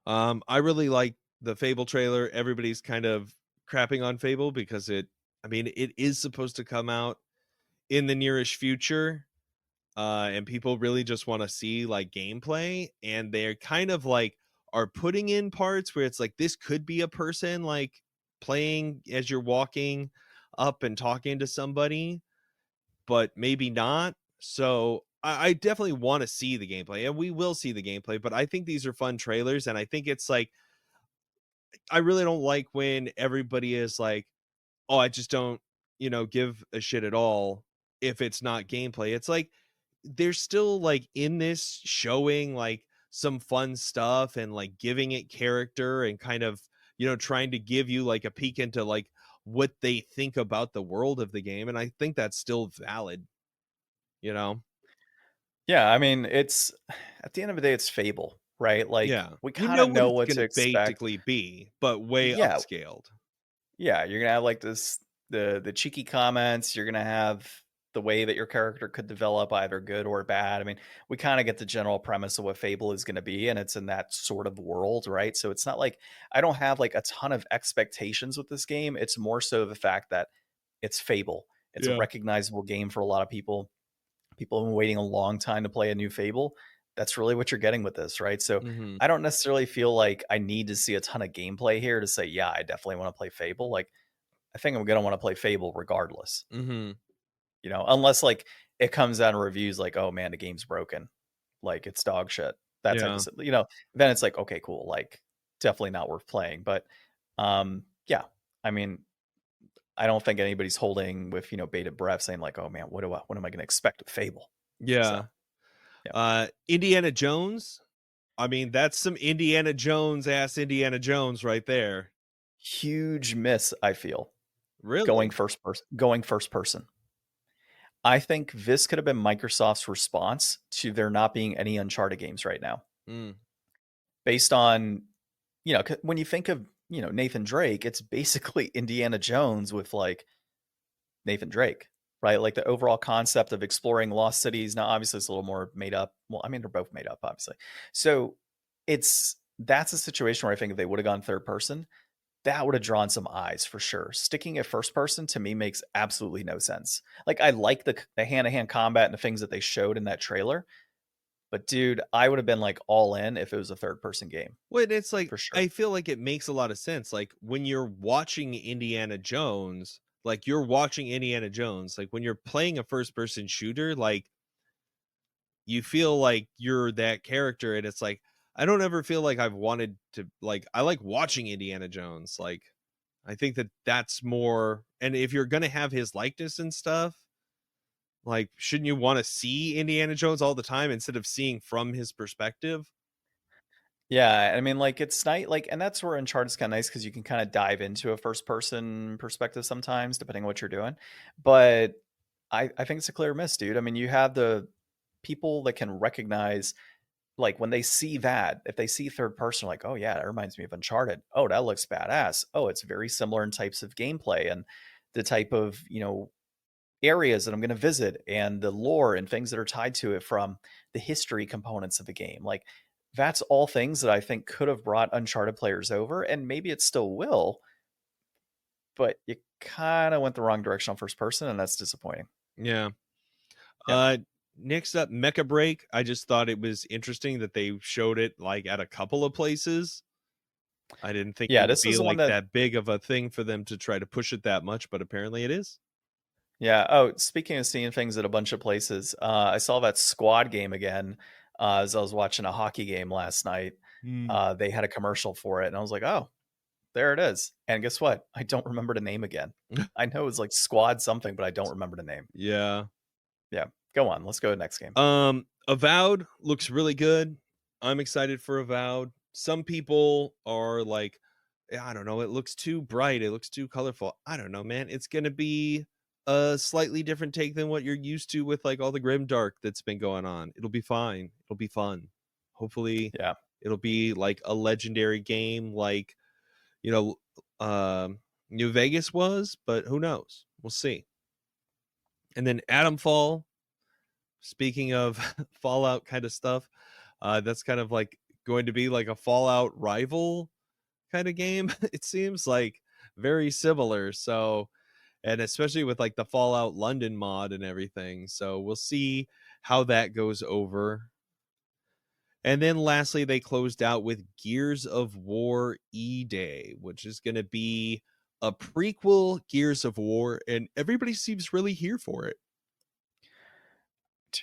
Speaker 2: I really like the Fable trailer. Everybody's kind of crapping on Fable because I mean, it is supposed to come out in the nearish future. And people really just want to see like gameplay, and they're kind of like are putting in parts where it's like this could be a person like playing as you're walking up and talking to somebody, but maybe not. So I definitely want to see the gameplay, and we will see the gameplay. But I think these are fun trailers, and I think it's like I really don't like when everybody is like, "Oh, I just don't, give a shit at all if it's not gameplay." It's like they're still like in this showing like some fun stuff and like giving it character and kind of, trying to give you like a peek into like what they think about the world of the game. And I think that's still valid, you know?
Speaker 1: Yeah, I mean, it's at the end of the day, it's Fable, right? Like
Speaker 2: Yeah.
Speaker 1: we
Speaker 2: You
Speaker 1: kind
Speaker 2: know
Speaker 1: of
Speaker 2: what
Speaker 1: know
Speaker 2: it's
Speaker 1: what
Speaker 2: going
Speaker 1: to
Speaker 2: to
Speaker 1: expect.
Speaker 2: basically be, but way
Speaker 1: Yeah,
Speaker 2: upscaled.
Speaker 1: yeah, you're gonna have like this the cheeky comments. You're gonna have the way that your character could develop, either good or bad. I mean, we kind of get the general premise of what Fable is going to be, and it's in that sort of world, right? So it's not like I don't have like a ton of expectations with this game. It's more so the fact that it's Fable. It's a
Speaker 2: Yeah.
Speaker 1: recognizable game for a lot of people. People have been waiting a long time to play a new Fable. That's really what you're getting with this, right? So
Speaker 2: Hmm.
Speaker 1: I don't necessarily feel like I need to see a ton of gameplay here to say, yeah, I definitely want to play Fable. Like, I think I'm gonna want to play Fable regardless,
Speaker 2: Hmm.
Speaker 1: unless like it comes out in reviews like, oh man, the game's broken, like it's dog shit, that type of
Speaker 2: Yeah.
Speaker 1: stuff. Then it's like, okay, cool, like definitely not worth playing. But yeah, I mean, I don't think anybody's holding with bated breath saying like, oh man, what am I gonna expect of Fable? So
Speaker 2: Yeah.
Speaker 1: yeah.
Speaker 2: Indiana Jones. I mean, that's some Indiana Jones ass Indiana Jones right there.
Speaker 1: Huge miss, I feel, going
Speaker 2: Really?
Speaker 1: first person. I think this could have been Microsoft's response to there not being any Uncharted games right now.
Speaker 2: Mm.
Speaker 1: Based on, when you think of, Nathan Drake, it's basically Indiana Jones with like Nathan Drake, right? Like the overall concept of exploring lost cities. Now, obviously, it's a little more made up. Well, I mean, they're both made up, obviously. So that's a situation where I think if they would have gone third person, that would have drawn some eyes for sure. Sticking at first person to me makes absolutely no sense. Like I like the hand to hand combat and the things that they showed in that trailer, But dude, I would have been like all in if it was a third person game
Speaker 2: Well, it's like
Speaker 1: for sure.
Speaker 2: I feel like it makes a lot of sense. Like when you're watching Indiana Jones, like you're watching Indiana Jones, like when you're playing a first person shooter, like you feel like you're that character, and it's like I don't ever feel like I've wanted to like I like watching Indiana Jones. Like I think that that's more, and if you're going to have his likeness and stuff, like shouldn't you want to see Indiana Jones all the time instead of seeing from his perspective?
Speaker 1: Yeah, I mean, like it's nice, like, and that's where Uncharted's kind of nice because you can kind of dive into a first person perspective sometimes, depending on what you're doing. But I think it's a clear miss, dude. I mean, you have the people that can recognize, like, when they see that, if they see third person, like, oh yeah, that reminds me of Uncharted. Oh, that looks badass. Oh, it's very similar in types of gameplay and the type of, areas that I'm going to visit and the lore and things that are tied to it from the history components of the game. Like that's all things that I think could have brought Uncharted players over, and maybe it still will, but you kind of went the wrong direction on first person, and that's disappointing.
Speaker 2: Yeah.
Speaker 1: Yeah.
Speaker 2: Uh Next up, Mecha Break. I just thought it was interesting that they showed it like at a couple of places. I didn't think it
Speaker 1: Yeah,
Speaker 2: would
Speaker 1: this is
Speaker 2: be
Speaker 1: the one
Speaker 2: like
Speaker 1: that
Speaker 2: that big of a thing for them to try to push it that much, but apparently it is.
Speaker 1: yeah. Oh, speaking of seeing things at a bunch of places, I saw that squad game again as I was watching a hockey game last night. They had a commercial for it, and I was like, oh, there it is. And guess what? I don't remember the name again. I know it's like squad something, but I don't remember the name.
Speaker 2: Yeah.
Speaker 1: Yeah. Go on. Let's go to the next game.
Speaker 2: Avowed looks really good. I'm excited for Avowed. Some people are like, I don't know, it looks too bright, it looks too colorful. I don't know, man. It's gonna be a slightly different take than what you're used to with like all the grim dark that's been going on. It'll be fine. It'll be fun. Hopefully
Speaker 1: Yeah.
Speaker 2: it'll be like a legendary game like, you know, New Vegas was, but who knows? We'll see. And then Atomfall, speaking of Fallout kind of stuff, that's kind of like going to be like a Fallout rival kind of game. It seems like very similar. So, and especially with like the Fallout London mod and everything. So we'll see how that goes over. And then lastly, they closed out with Gears of War E-Day, which is going to be a prequel Gears of War, and everybody seems really here for it.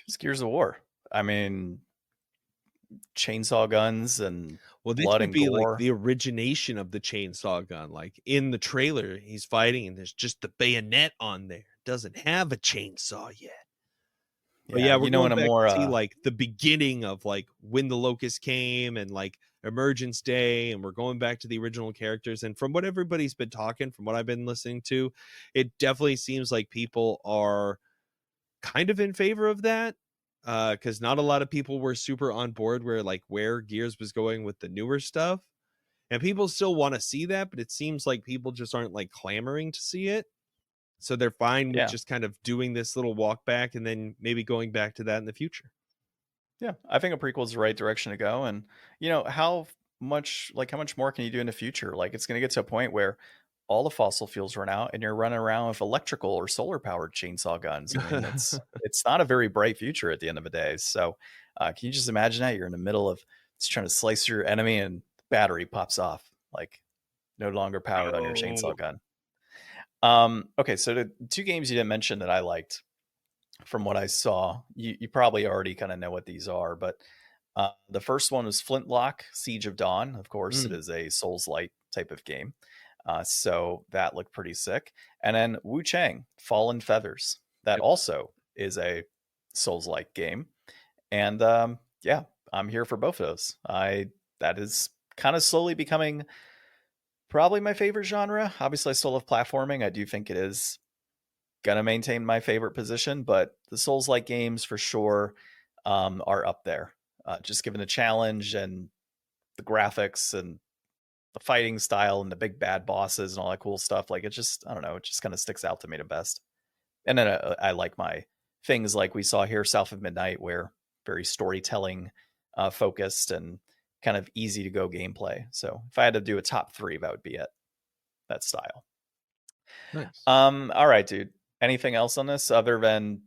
Speaker 1: It's Gears of War. I mean, chainsaw guns and
Speaker 2: Well, this
Speaker 1: blood
Speaker 2: would
Speaker 1: and
Speaker 2: be like
Speaker 1: gore.
Speaker 2: the origination of the chainsaw gun. Like in the trailer, he's fighting and there's just the bayonet on there. Doesn't have a chainsaw yet. But
Speaker 1: Yeah.
Speaker 2: yeah, we're
Speaker 1: In
Speaker 2: going
Speaker 1: a
Speaker 2: back
Speaker 1: more,
Speaker 2: to see like the beginning of like when the locust came and like Emergence Day, and we're going back to the original characters. And from what everybody's been talking, from what I've been listening to, it definitely seems like people are kind of in favor of that. Because not a lot of people were super on board where Gears was going with the newer stuff. And people still want to see that, but it seems like people just aren't like clamoring to see it. So they're fine with
Speaker 1: yeah.
Speaker 2: just kind of doing this little walk back and then maybe going back to that in the future.
Speaker 1: Yeah. I think a prequel is the right direction to go. And, how much more can you do in the future? Like, it's going to get to a point where all the fossil fuels run out and you're running around with electrical or solar powered chainsaw guns. I mean, it's not a very bright future at the end of the day. So, can you just imagine that you're in the middle of just trying to slice your enemy and the battery pops off, like no longer powered on your
Speaker 2: No.
Speaker 1: chainsaw gun? Okay, so the two games you didn't mention that I liked from what I saw, you probably already kind of know what these are, but the first one was Flintlock Siege of Dawn. Of course, it
Speaker 2: Mm,
Speaker 1: is a Souls-like type of game. So that looked pretty sick. And then Wu Chang Fallen Feathers. That
Speaker 2: yep.
Speaker 1: also is a Souls-like game. And yeah, I'm here for both of those. That is kind of slowly becoming probably my favorite genre. Obviously, I still love platforming. I do think it is gonna maintain my favorite position, but the Souls-like games for sure are up there. Just given the challenge and the graphics and the fighting style and the big bad bosses and all that cool stuff. Like it just, I don't know, it just kind of sticks out to me the best. And then I like my things like we saw here, South of Midnight, where very storytelling focused and kind of easy to go gameplay. So if I had to do a top three, that would be it. That style.
Speaker 2: Nice.
Speaker 1: All right, dude. Anything else on this other than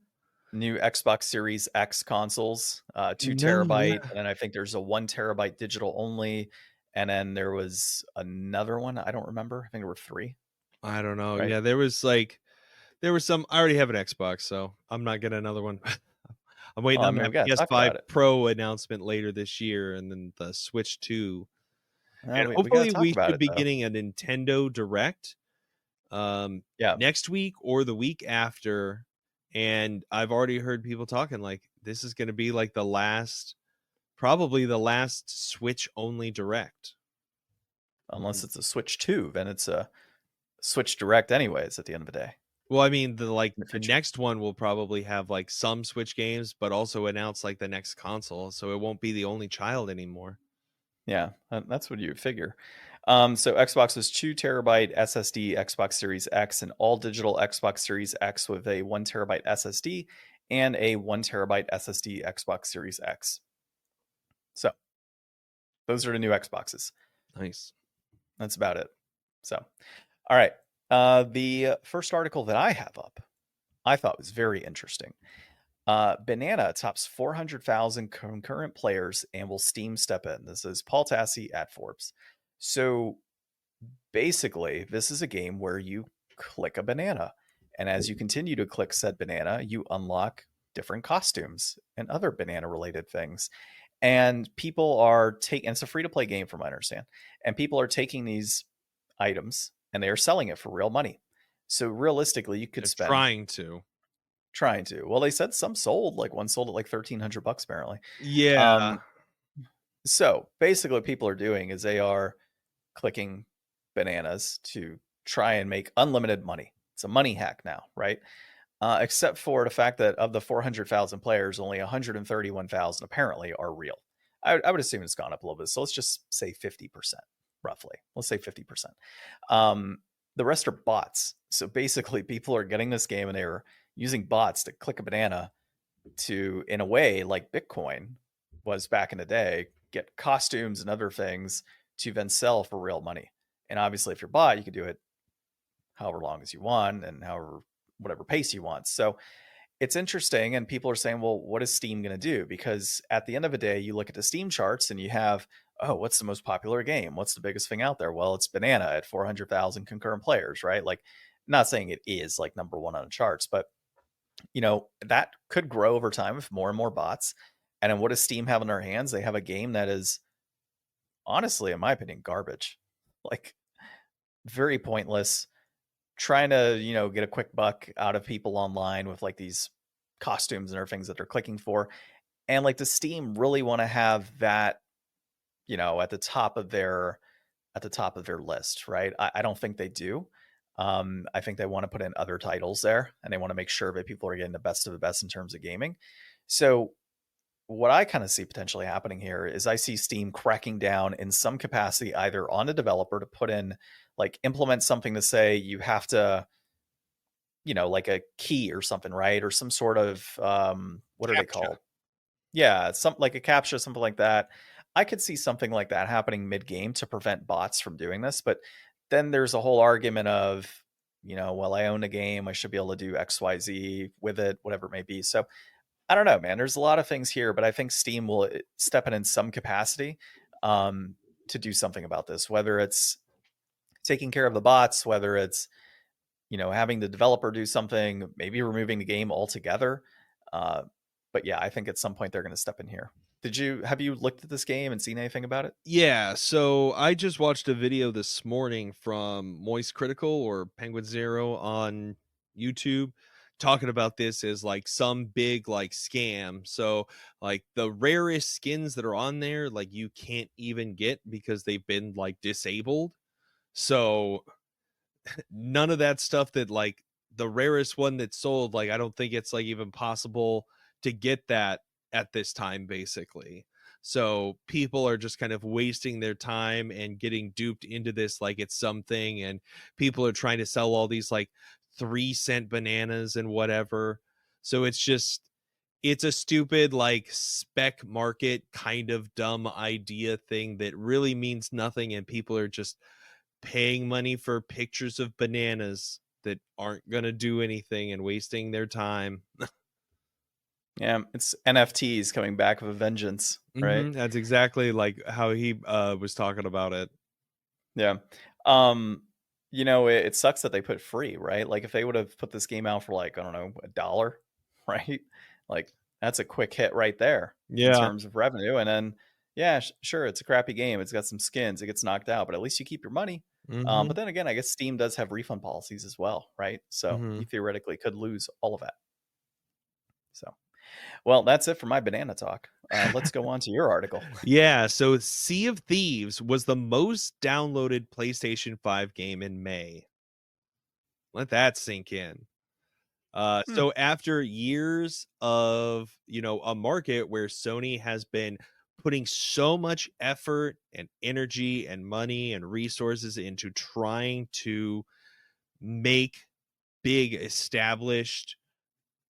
Speaker 1: new Xbox Series X consoles, 2
Speaker 2: No,
Speaker 1: terabyte,
Speaker 2: yeah.
Speaker 1: and then I think there's a 1 terabyte digital only, and then there was another one, I don't remember. I think there were 3,
Speaker 2: I don't know.
Speaker 1: right?
Speaker 2: Yeah, there was some. I already have an Xbox, so I'm not getting another one. I'm waiting
Speaker 1: Well, I
Speaker 2: on
Speaker 1: mean, we
Speaker 2: that
Speaker 1: gotta talk
Speaker 2: PS5
Speaker 1: about it.
Speaker 2: Pro announcement later this year, and then the Switch 2.
Speaker 1: Well,
Speaker 2: And
Speaker 1: we gotta
Speaker 2: hopefully
Speaker 1: talk
Speaker 2: we
Speaker 1: about
Speaker 2: should
Speaker 1: it,
Speaker 2: be
Speaker 1: though.
Speaker 2: getting a Nintendo Direct
Speaker 1: Yeah,
Speaker 2: next week or the week after. And I've already heard people talking like this is going to be like probably the last Switch only Direct.
Speaker 1: unless it's a Switch 2, then it's a Switch Direct anyways at the end of the day
Speaker 2: Well, I mean,
Speaker 1: in the
Speaker 2: the
Speaker 1: future.
Speaker 2: next one will probably have like some Switch games, but also announce like the next console, so it won't be the only child anymore.
Speaker 1: Yeah, that's what you would figure. So Xbox is 2 terabyte SSD Xbox Series X, and all digital Xbox Series X with a 1 terabyte SSD and a 1 terabyte SSD Xbox Series X. So those are the new Xboxes.
Speaker 2: Nice.
Speaker 1: That's about it. So, all right. The first article that I have up, I thought was very interesting. Banana tops 400,000 concurrent players and will Steam step in. This is Paul Tassi at Forbes. So basically, this is a game where you click a banana. And as you continue to click said banana, you unlock different costumes and other banana related things. And people are taking, it's a free to play game from what I understand. And people are taking these items and they are selling it for real money. So realistically, you could
Speaker 2: They're
Speaker 1: spend trying to. Well, they said some sold, like one sold at like $1,300 apparently.
Speaker 2: Yeah.
Speaker 1: Um, so basically, what people are doing is they are clicking bananas to try and make unlimited money. It's a money hack now, right? Except for the fact that of the 400,000 players, only 131,000 apparently are real. I would assume it's gone up a little bit. So let's just say 50%, roughly. Let's say 50%. The rest are bots. So basically, people are getting this game and they are using bots to click a banana to, in a way, like Bitcoin was back in the day, get costumes and other things to then sell for real money. And obviously, if you're bot, you can do it however long as you want and however whatever pace you want. So it's interesting. And people are saying, well, what is Steam going to do? Because at the end of the day, you look at the Steam charts and you have, oh, what's the most popular game? What's the biggest thing out there? Well, it's Banana at 400,000 concurrent players, right? Like, not saying it is like number one on the charts, but that could grow over time with more and more bots. And then what does Steam have in their hands? They have a game that is honestly, in my opinion, garbage. Like, very pointless, trying to, get a quick buck out of people online with like these costumes and other things that they're clicking for. And like, does Steam really want to have that, at the top of their list, right? I don't think they do. I think they want to put in other titles there and they want to make sure that people are getting the best of the best in terms of gaming. So what I kind of see potentially happening here is I see Steam cracking down in some capacity, either on a developer to put in, like, implement something to say you have to, like a key or something, right? Or some sort of, what are they
Speaker 2: CAPTCHA.
Speaker 1: called? Yeah, something like a captcha, something like that. I could see something like that happening mid game to prevent bots from doing this. But then there's a whole argument of, well, I own a game, I should be able to do XYZ with it, whatever it may be. So I don't know, man. There's a lot of things here, but I think Steam will step in some capacity to do something about this, whether it's taking care of the bots, whether it's, having the developer do something, maybe removing the game altogether. Uh, but yeah, I think at some point they're going to step in here. Have you looked at this game and seen anything about it?
Speaker 2: Yeah, so I just watched a video this morning from Moist Critical or Penguin Zero on YouTube talking about this as like some big like scam. So like the rarest skins that are on there, like you can't even get because they've been like disabled. So none of that stuff that like the rarest one that's sold, like I don't think it's like even possible to get that at this time basically. So people are just kind of wasting their time and getting duped into this like it's something, and people are trying to sell all these like 3-cent bananas and whatever. So it's a stupid like spec market kind of dumb idea thing that really means nothing, and people are just paying money for pictures of bananas that aren't going to do anything and wasting their time.
Speaker 1: Yeah, it's NFTs coming back with a vengeance, right?
Speaker 2: That's exactly like how he was talking about it.
Speaker 1: Yeah. Um, it sucks that they put free, right? Like if they would have put this game out for like, I don't know, $1, right? Like that's a quick hit right there in
Speaker 2: Yeah.
Speaker 1: terms of revenue. And then, yeah, sure, it's a crappy game. It's got some skins. It gets knocked out, but at least you keep your money. But
Speaker 2: hmm
Speaker 1: then again, I guess Steam does have refund policies as well, right? So you
Speaker 2: hmm
Speaker 1: theoretically could lose all of that. So, well, that's it for my banana talk. Let's go on to your article.
Speaker 2: Yeah, so Sea of Thieves was the most downloaded PlayStation 5 game in May. Let that sink in.
Speaker 1: Hmm.
Speaker 2: So after years of, a market where Sony has been putting so much effort and energy and money and resources into trying to make big established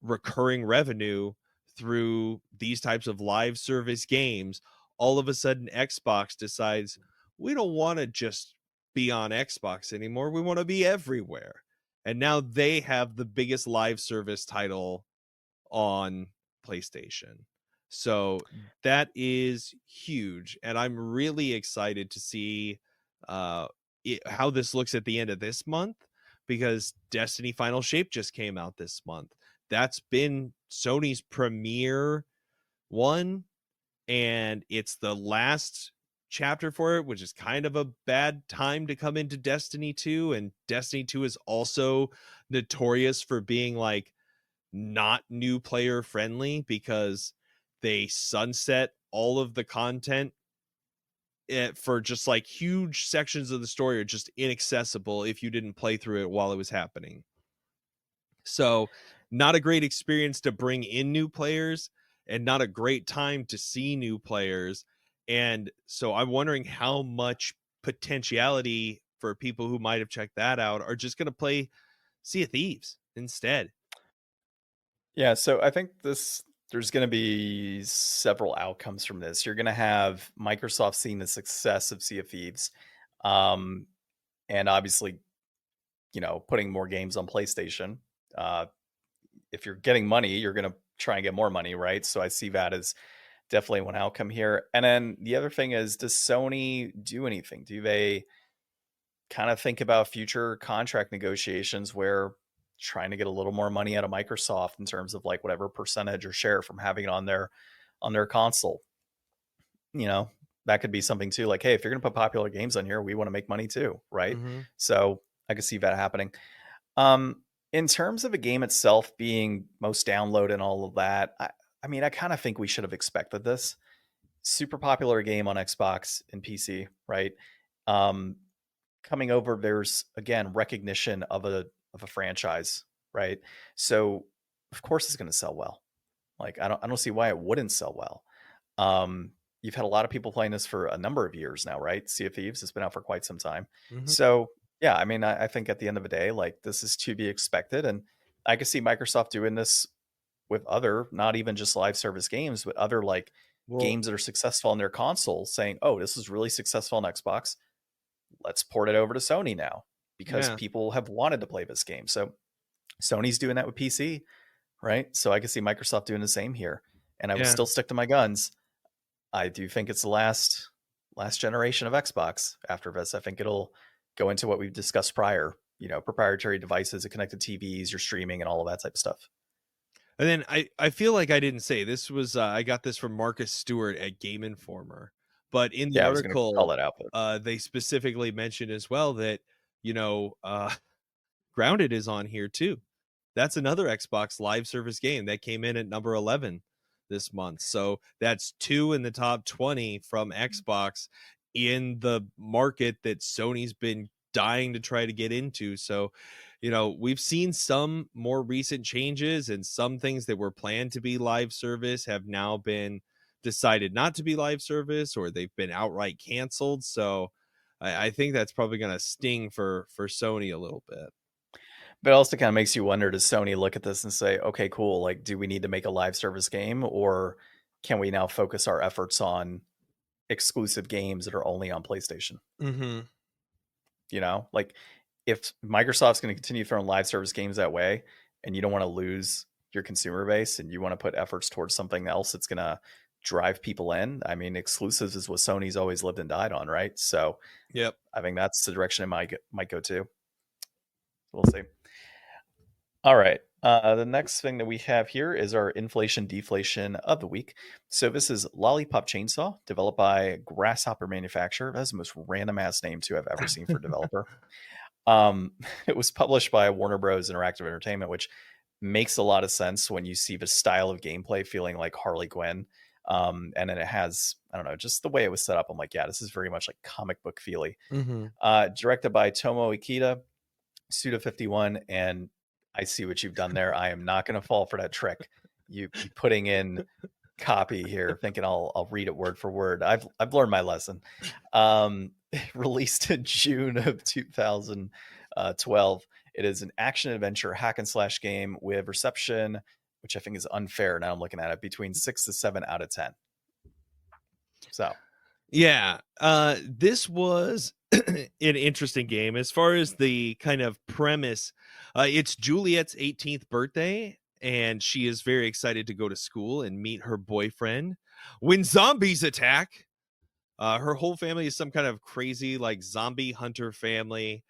Speaker 2: recurring revenue through these types of live service games, all of a sudden Xbox decides we don't want to just be on Xbox anymore. We want to be everywhere. And now they have the biggest live service title on PlayStation. So that is huge. And I'm really excited to see how this looks at the end of this month, because Destiny Final Shape just came out this month. That's been Sony's premiere one, and it's the last chapter for it, which is kind of a bad time to come into Destiny 2. And Destiny 2 is also notorious for being like not new player friendly, because they sunset all of the content for just like huge sections of the story are just inaccessible if you didn't play through it while it was happening. So, not a great experience to bring in new players, and not a great time to see new players. And so I'm wondering how much potentiality for people who might have checked that out are just going to play Sea of Thieves instead.
Speaker 1: Yeah, so I think there's going to be several outcomes from this. You're going to have Microsoft seeing the success of Sea of Thieves, um, and obviously, putting more games on PlayStation. Uh, if you're getting money, you're going to try and get more money, right? So I see that as definitely one outcome here. And then the other thing is, does Sony do anything? Do they kind of think about future contract negotiations where trying to get a little more money out of Microsoft in terms of like whatever percentage or share from having it on their console. You know, that could be something too. Like, hey, if you're going to put popular games on here, we want to make money too, right?
Speaker 2: hmm
Speaker 1: So I could see that happening. Um, in terms of a game itself being most download and all of that, I mean, I kind of think we should have expected this. Super popular game on Xbox and PC, right? Um, coming over, there's again recognition of a franchise, right? So of course it's going to sell well. Like I don't see why it wouldn't sell well. You've had a lot of people playing this for a number of years now, right? Sea of Thieves has been out for quite some time.
Speaker 2: hmm
Speaker 1: So yeah, I mean, I think at the end of the day, like this is to be expected, and I can see Microsoft doing this with other, not even just live service games, but other like
Speaker 2: Well,
Speaker 1: games that are successful on their console, saying, "Oh, this is really successful on Xbox. Let's port it over to Sony now because
Speaker 2: yeah,
Speaker 1: people have wanted to play this game." So Sony's doing that with PC, right? So I can see Microsoft doing the same here. And I would
Speaker 2: yeah.
Speaker 1: still stick to my guns. I do think it's the last generation of Xbox after this. I think it'll go into what we've discussed prior, proprietary devices, connected TVs, your streaming and all of that type of stuff.
Speaker 2: And then I feel like I didn't say this was I got this from Marcus Stewart at Game Informer, but in the
Speaker 1: Yeah, I was going to call
Speaker 2: article
Speaker 1: that out, but
Speaker 2: they specifically mentioned as well that Grounded is on here too. That's another Xbox live service game that came in at number 11 this month. So that's two in the top 20 from Xbox in the market that Sony's been dying to try to get into. So, we've seen some more recent changes, and some things that were planned to be live service have now been decided not to be live service, or they've been outright canceled. So I think that's probably going to sting for Sony a little bit.
Speaker 1: it also kind of makes you wonder, does Sony look at this and say, okay, cool, like do we need to make a live service game, or can we now focus our efforts on exclusive games that are only on PlayStation?
Speaker 2: Mm-hmm.
Speaker 1: Like if Microsoft's going to continue throwing live service games that way and you don't want to lose your consumer base and you want to put efforts towards something else that's going to drive people in, I mean, exclusives is what Sony's always lived and died on, right? So
Speaker 2: Yep.
Speaker 1: I think that's the direction it might go to. We'll see. All right. The next thing that we have here is our inflation deflation of the week. So this is Lollipop Chainsaw, developed by Grasshopper Manufacturer. That's the most random ass name too I've ever seen for a developer. It was published by Warner Bros. Interactive Entertainment, which makes a lot of sense when you see the style of gameplay feeling like Harley Quinn. And then it has, I don't know, just the way it was set up. I'm like, yeah, this is very much like comic book feely. Directed by Tomo Ikeda, Suda51, and I see what you've done there. I am not going to fall for that trick. You putting in copy here, thinking I'll read it word for word. I've learned my lesson. Released in June of 2012. It is an action adventure hack and slash game with reception, which I think is unfair. Now I'm looking at it, between 6 to 7 out of 10. So
Speaker 2: yeah, this was an interesting game as far as the kind of premise. It's Juliet's 18th birthday, and she is very excited to go to school and meet her boyfriend when zombies attack. Her whole family is some kind of crazy like zombie hunter family,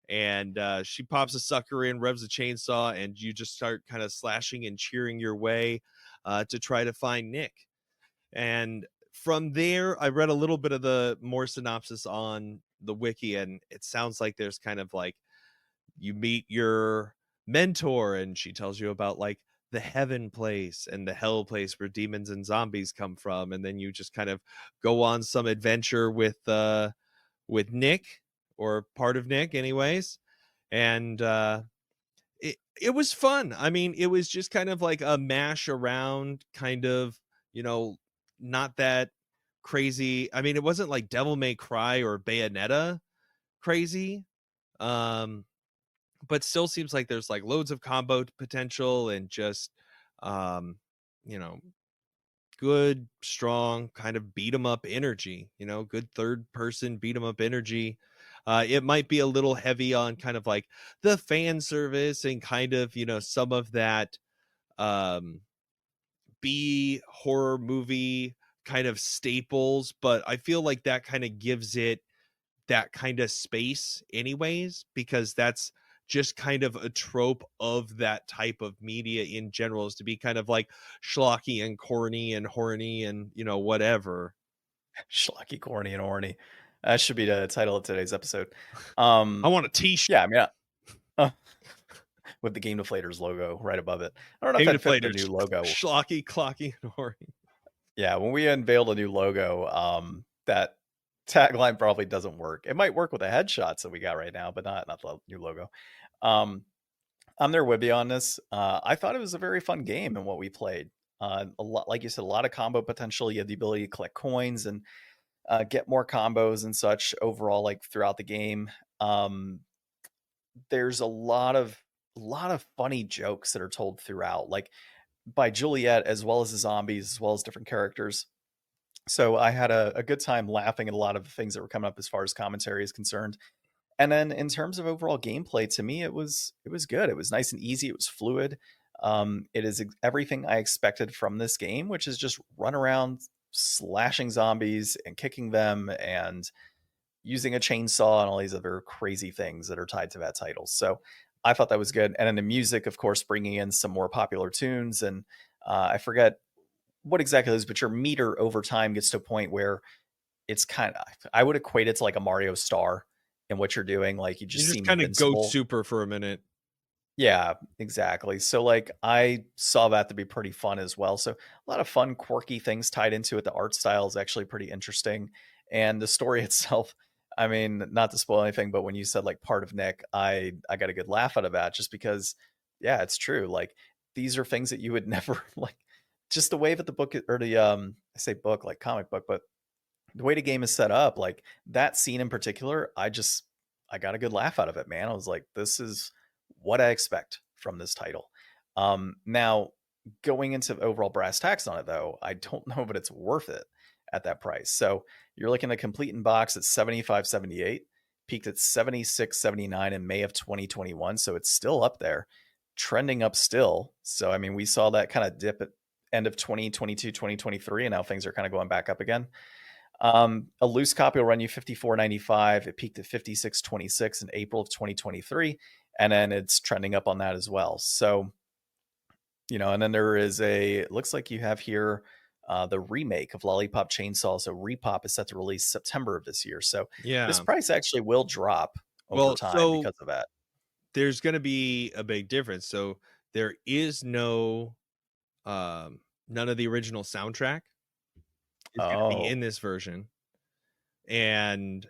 Speaker 2: and she pops a sucker in, revs a chainsaw, and you just start kind of slashing and cheering your way to try to find Nick. And from there, I read a little bit of the more synopsis on the wiki, and it sounds like there's kind of like you meet your mentor and she tells you about like the heaven place and the hell place where demons and zombies come from, and then you just kind of go on some adventure with Nick, or part of Nick anyways. And it was fun. I mean, it was just kind of like a mash around kind of, not that crazy. I mean, it wasn't like Devil May Cry or Bayonetta crazy, but still seems like there's like loads of combo potential and just good, strong kind of beat 'em up energy, good third person beat 'em up energy. It might be a little heavy on kind of like the fan service and kind of, some of that B horror movie kind of staples, but I feel like that kind of gives it that kind of space anyways, because that's just kind of a trope of that type of media in general, is to be kind of like schlocky and corny and horny and whatever.
Speaker 1: schlocky, corny, and horny. That should be the title of today's episode.
Speaker 2: I want a t-shirt.
Speaker 1: Yeah, I mean, with the Game Deflators logo right above it. I don't know
Speaker 2: Game
Speaker 1: if that fit the
Speaker 2: Deflators,
Speaker 1: new logo.
Speaker 2: schlocky, clocky, and horny.
Speaker 1: Yeah, when we unveiled a new logo, that tagline probably doesn't work. It might work with the headshots that we got right now, but not the new logo. I'm there with you on this. I thought it was a very fun game and what we played. A lot, like you said, a lot of combo potential. You have the ability to collect coins and get more combos and such overall, like throughout the game. There's a lot of funny jokes that are told throughout, like by Juliet as well as the zombies, as well as different characters. So I had a good time laughing at a lot of the things that were coming up as far as commentary is concerned. And then in terms of overall gameplay, to me, it was good. It was nice and easy. It was fluid. It is everything I expected from this game, which is just run around slashing zombies and kicking them and using a chainsaw and all these other crazy things that are tied to that title. So I thought that was good. And then the music, of course, bringing in some more popular tunes. And I forget what exactly it is, but your meter over time gets to a point where it's kind of, I would equate it to like a Mario Star in what you're doing. Like you just seem
Speaker 2: kind of go
Speaker 1: invincible.
Speaker 2: super for a minute.
Speaker 1: Yeah, exactly. So like I saw that to be pretty fun as well. So a lot of fun, quirky things tied into it. The art style is actually pretty interesting. And the story itself, I mean, not to spoil anything, but when you said like part of Nick, I got a good laugh out of that, just because, yeah, it's true. Like these are things that you would never like, just the way that the book, or the I say book like comic book, but the way the game is set up, like that scene in particular, I got a good laugh out of it, man. I was like, this is what I expect from this title. Now going into overall brass tacks on it though, I don't know if it's worth it at that price. So you're looking at complete in box at $75.78, peaked at $76.79 in May of 2021. So it's still up there. trending up still. So, I mean, we saw that kind of dip at end of 2022, 2023, and now things are kind of going back up again. A loose copy will run you $54.95. It peaked at $56.26 in April of 2023, and then it's trending up on that as well. So, and then there is it looks like you have here the remake of Lollipop Chainsaw. So Repop is set to release September of this year. So this price actually will drop over time because of that.
Speaker 2: There's going to be a big difference. So there is none of the original soundtrack is going to be in this version. And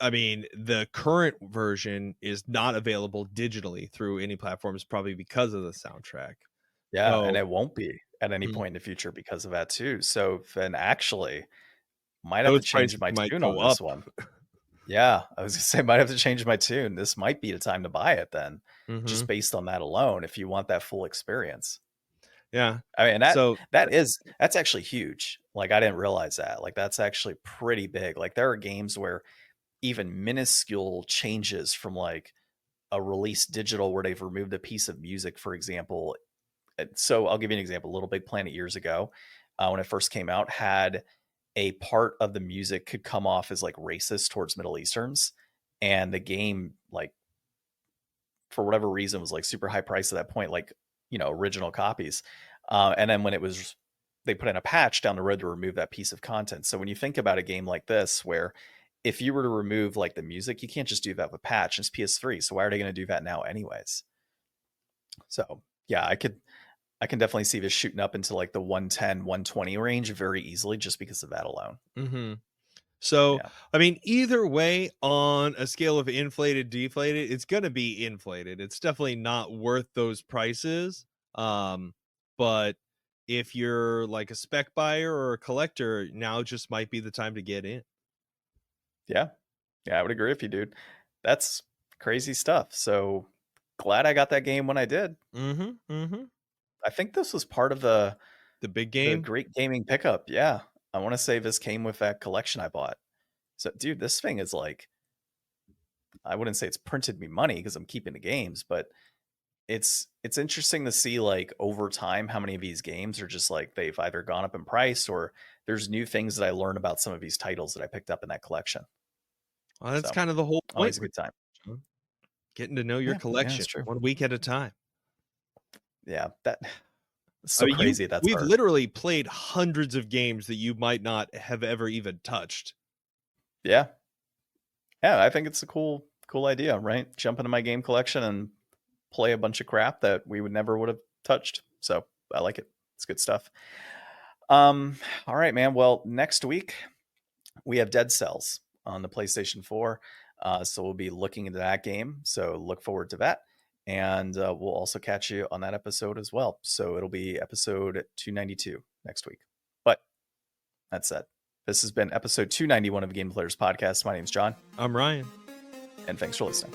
Speaker 2: I mean, the current version is not available digitally through any platforms, probably because of the soundtrack.
Speaker 1: Yeah, and it won't be at any point in the future because of that too. So then actually might have to change my tune on this one. Yeah, I was gonna say might have to change my tune. This might be the time to buy it then, just based on that alone, if you want that full experience.
Speaker 2: Yeah.
Speaker 1: I mean, that's actually huge. Like, I didn't realize that. Like, that's actually pretty big. Like, there are games where even minuscule changes from like a release digital where they've removed a piece of music, for example. So I'll give you an example. Little Big Planet years ago, when it first came out, had a part of the music could come off as like racist towards Middle Easterns, and the game, like, for whatever reason, was like super high price at that point, like, original copies. And then when they put in a patch down the road to remove that piece of content. So when you think about a game like this, where if you were to remove like the music, you can't just do that with a patch. It's PS3. So why are they going to do that now anyways? So yeah, I can definitely see this shooting up into like the 110, 120 range very easily just because of that alone.
Speaker 2: Mm-hmm. So, yeah. I mean, either way, on a scale of inflated, deflated, it's going to be inflated. It's definitely not worth those prices. But if you're like a spec buyer or a collector, now just might be the time to get in.
Speaker 1: Yeah. Yeah, I would agree with you, dude. That's crazy stuff. So glad I got that game when I did. I think this was part of the
Speaker 2: big game,
Speaker 1: the great gaming pickup. Yeah. I want to say this came with that collection I bought. So, dude, this thing is like, I wouldn't say it's printed me money because I'm keeping the games, but it's interesting to see like over time how many of these games are just like they've either gone up in price or there's new things that I learn about some of these titles that I picked up in that collection.
Speaker 2: Well, that's kind of the whole point.
Speaker 1: Always a good time.
Speaker 2: Getting to know your collection 1 week at a time.
Speaker 1: Yeah, that's so crazy.
Speaker 2: We've literally played hundreds of games that you might not have ever even touched.
Speaker 1: Yeah. Yeah, I think it's a cool idea, right? Jump into my game collection and play a bunch of crap that we would have touched. So I like it. It's good stuff. All right, man. Well, next week we have Dead Cells on the PlayStation 4. So we'll be looking into that game. So look forward to that. And we'll also catch you on that episode as well. So it'll be episode 292 next week. But that said, this has been episode 291 of Game Deflators Podcast. My name's John.
Speaker 2: I'm Ryan.
Speaker 1: And thanks for listening.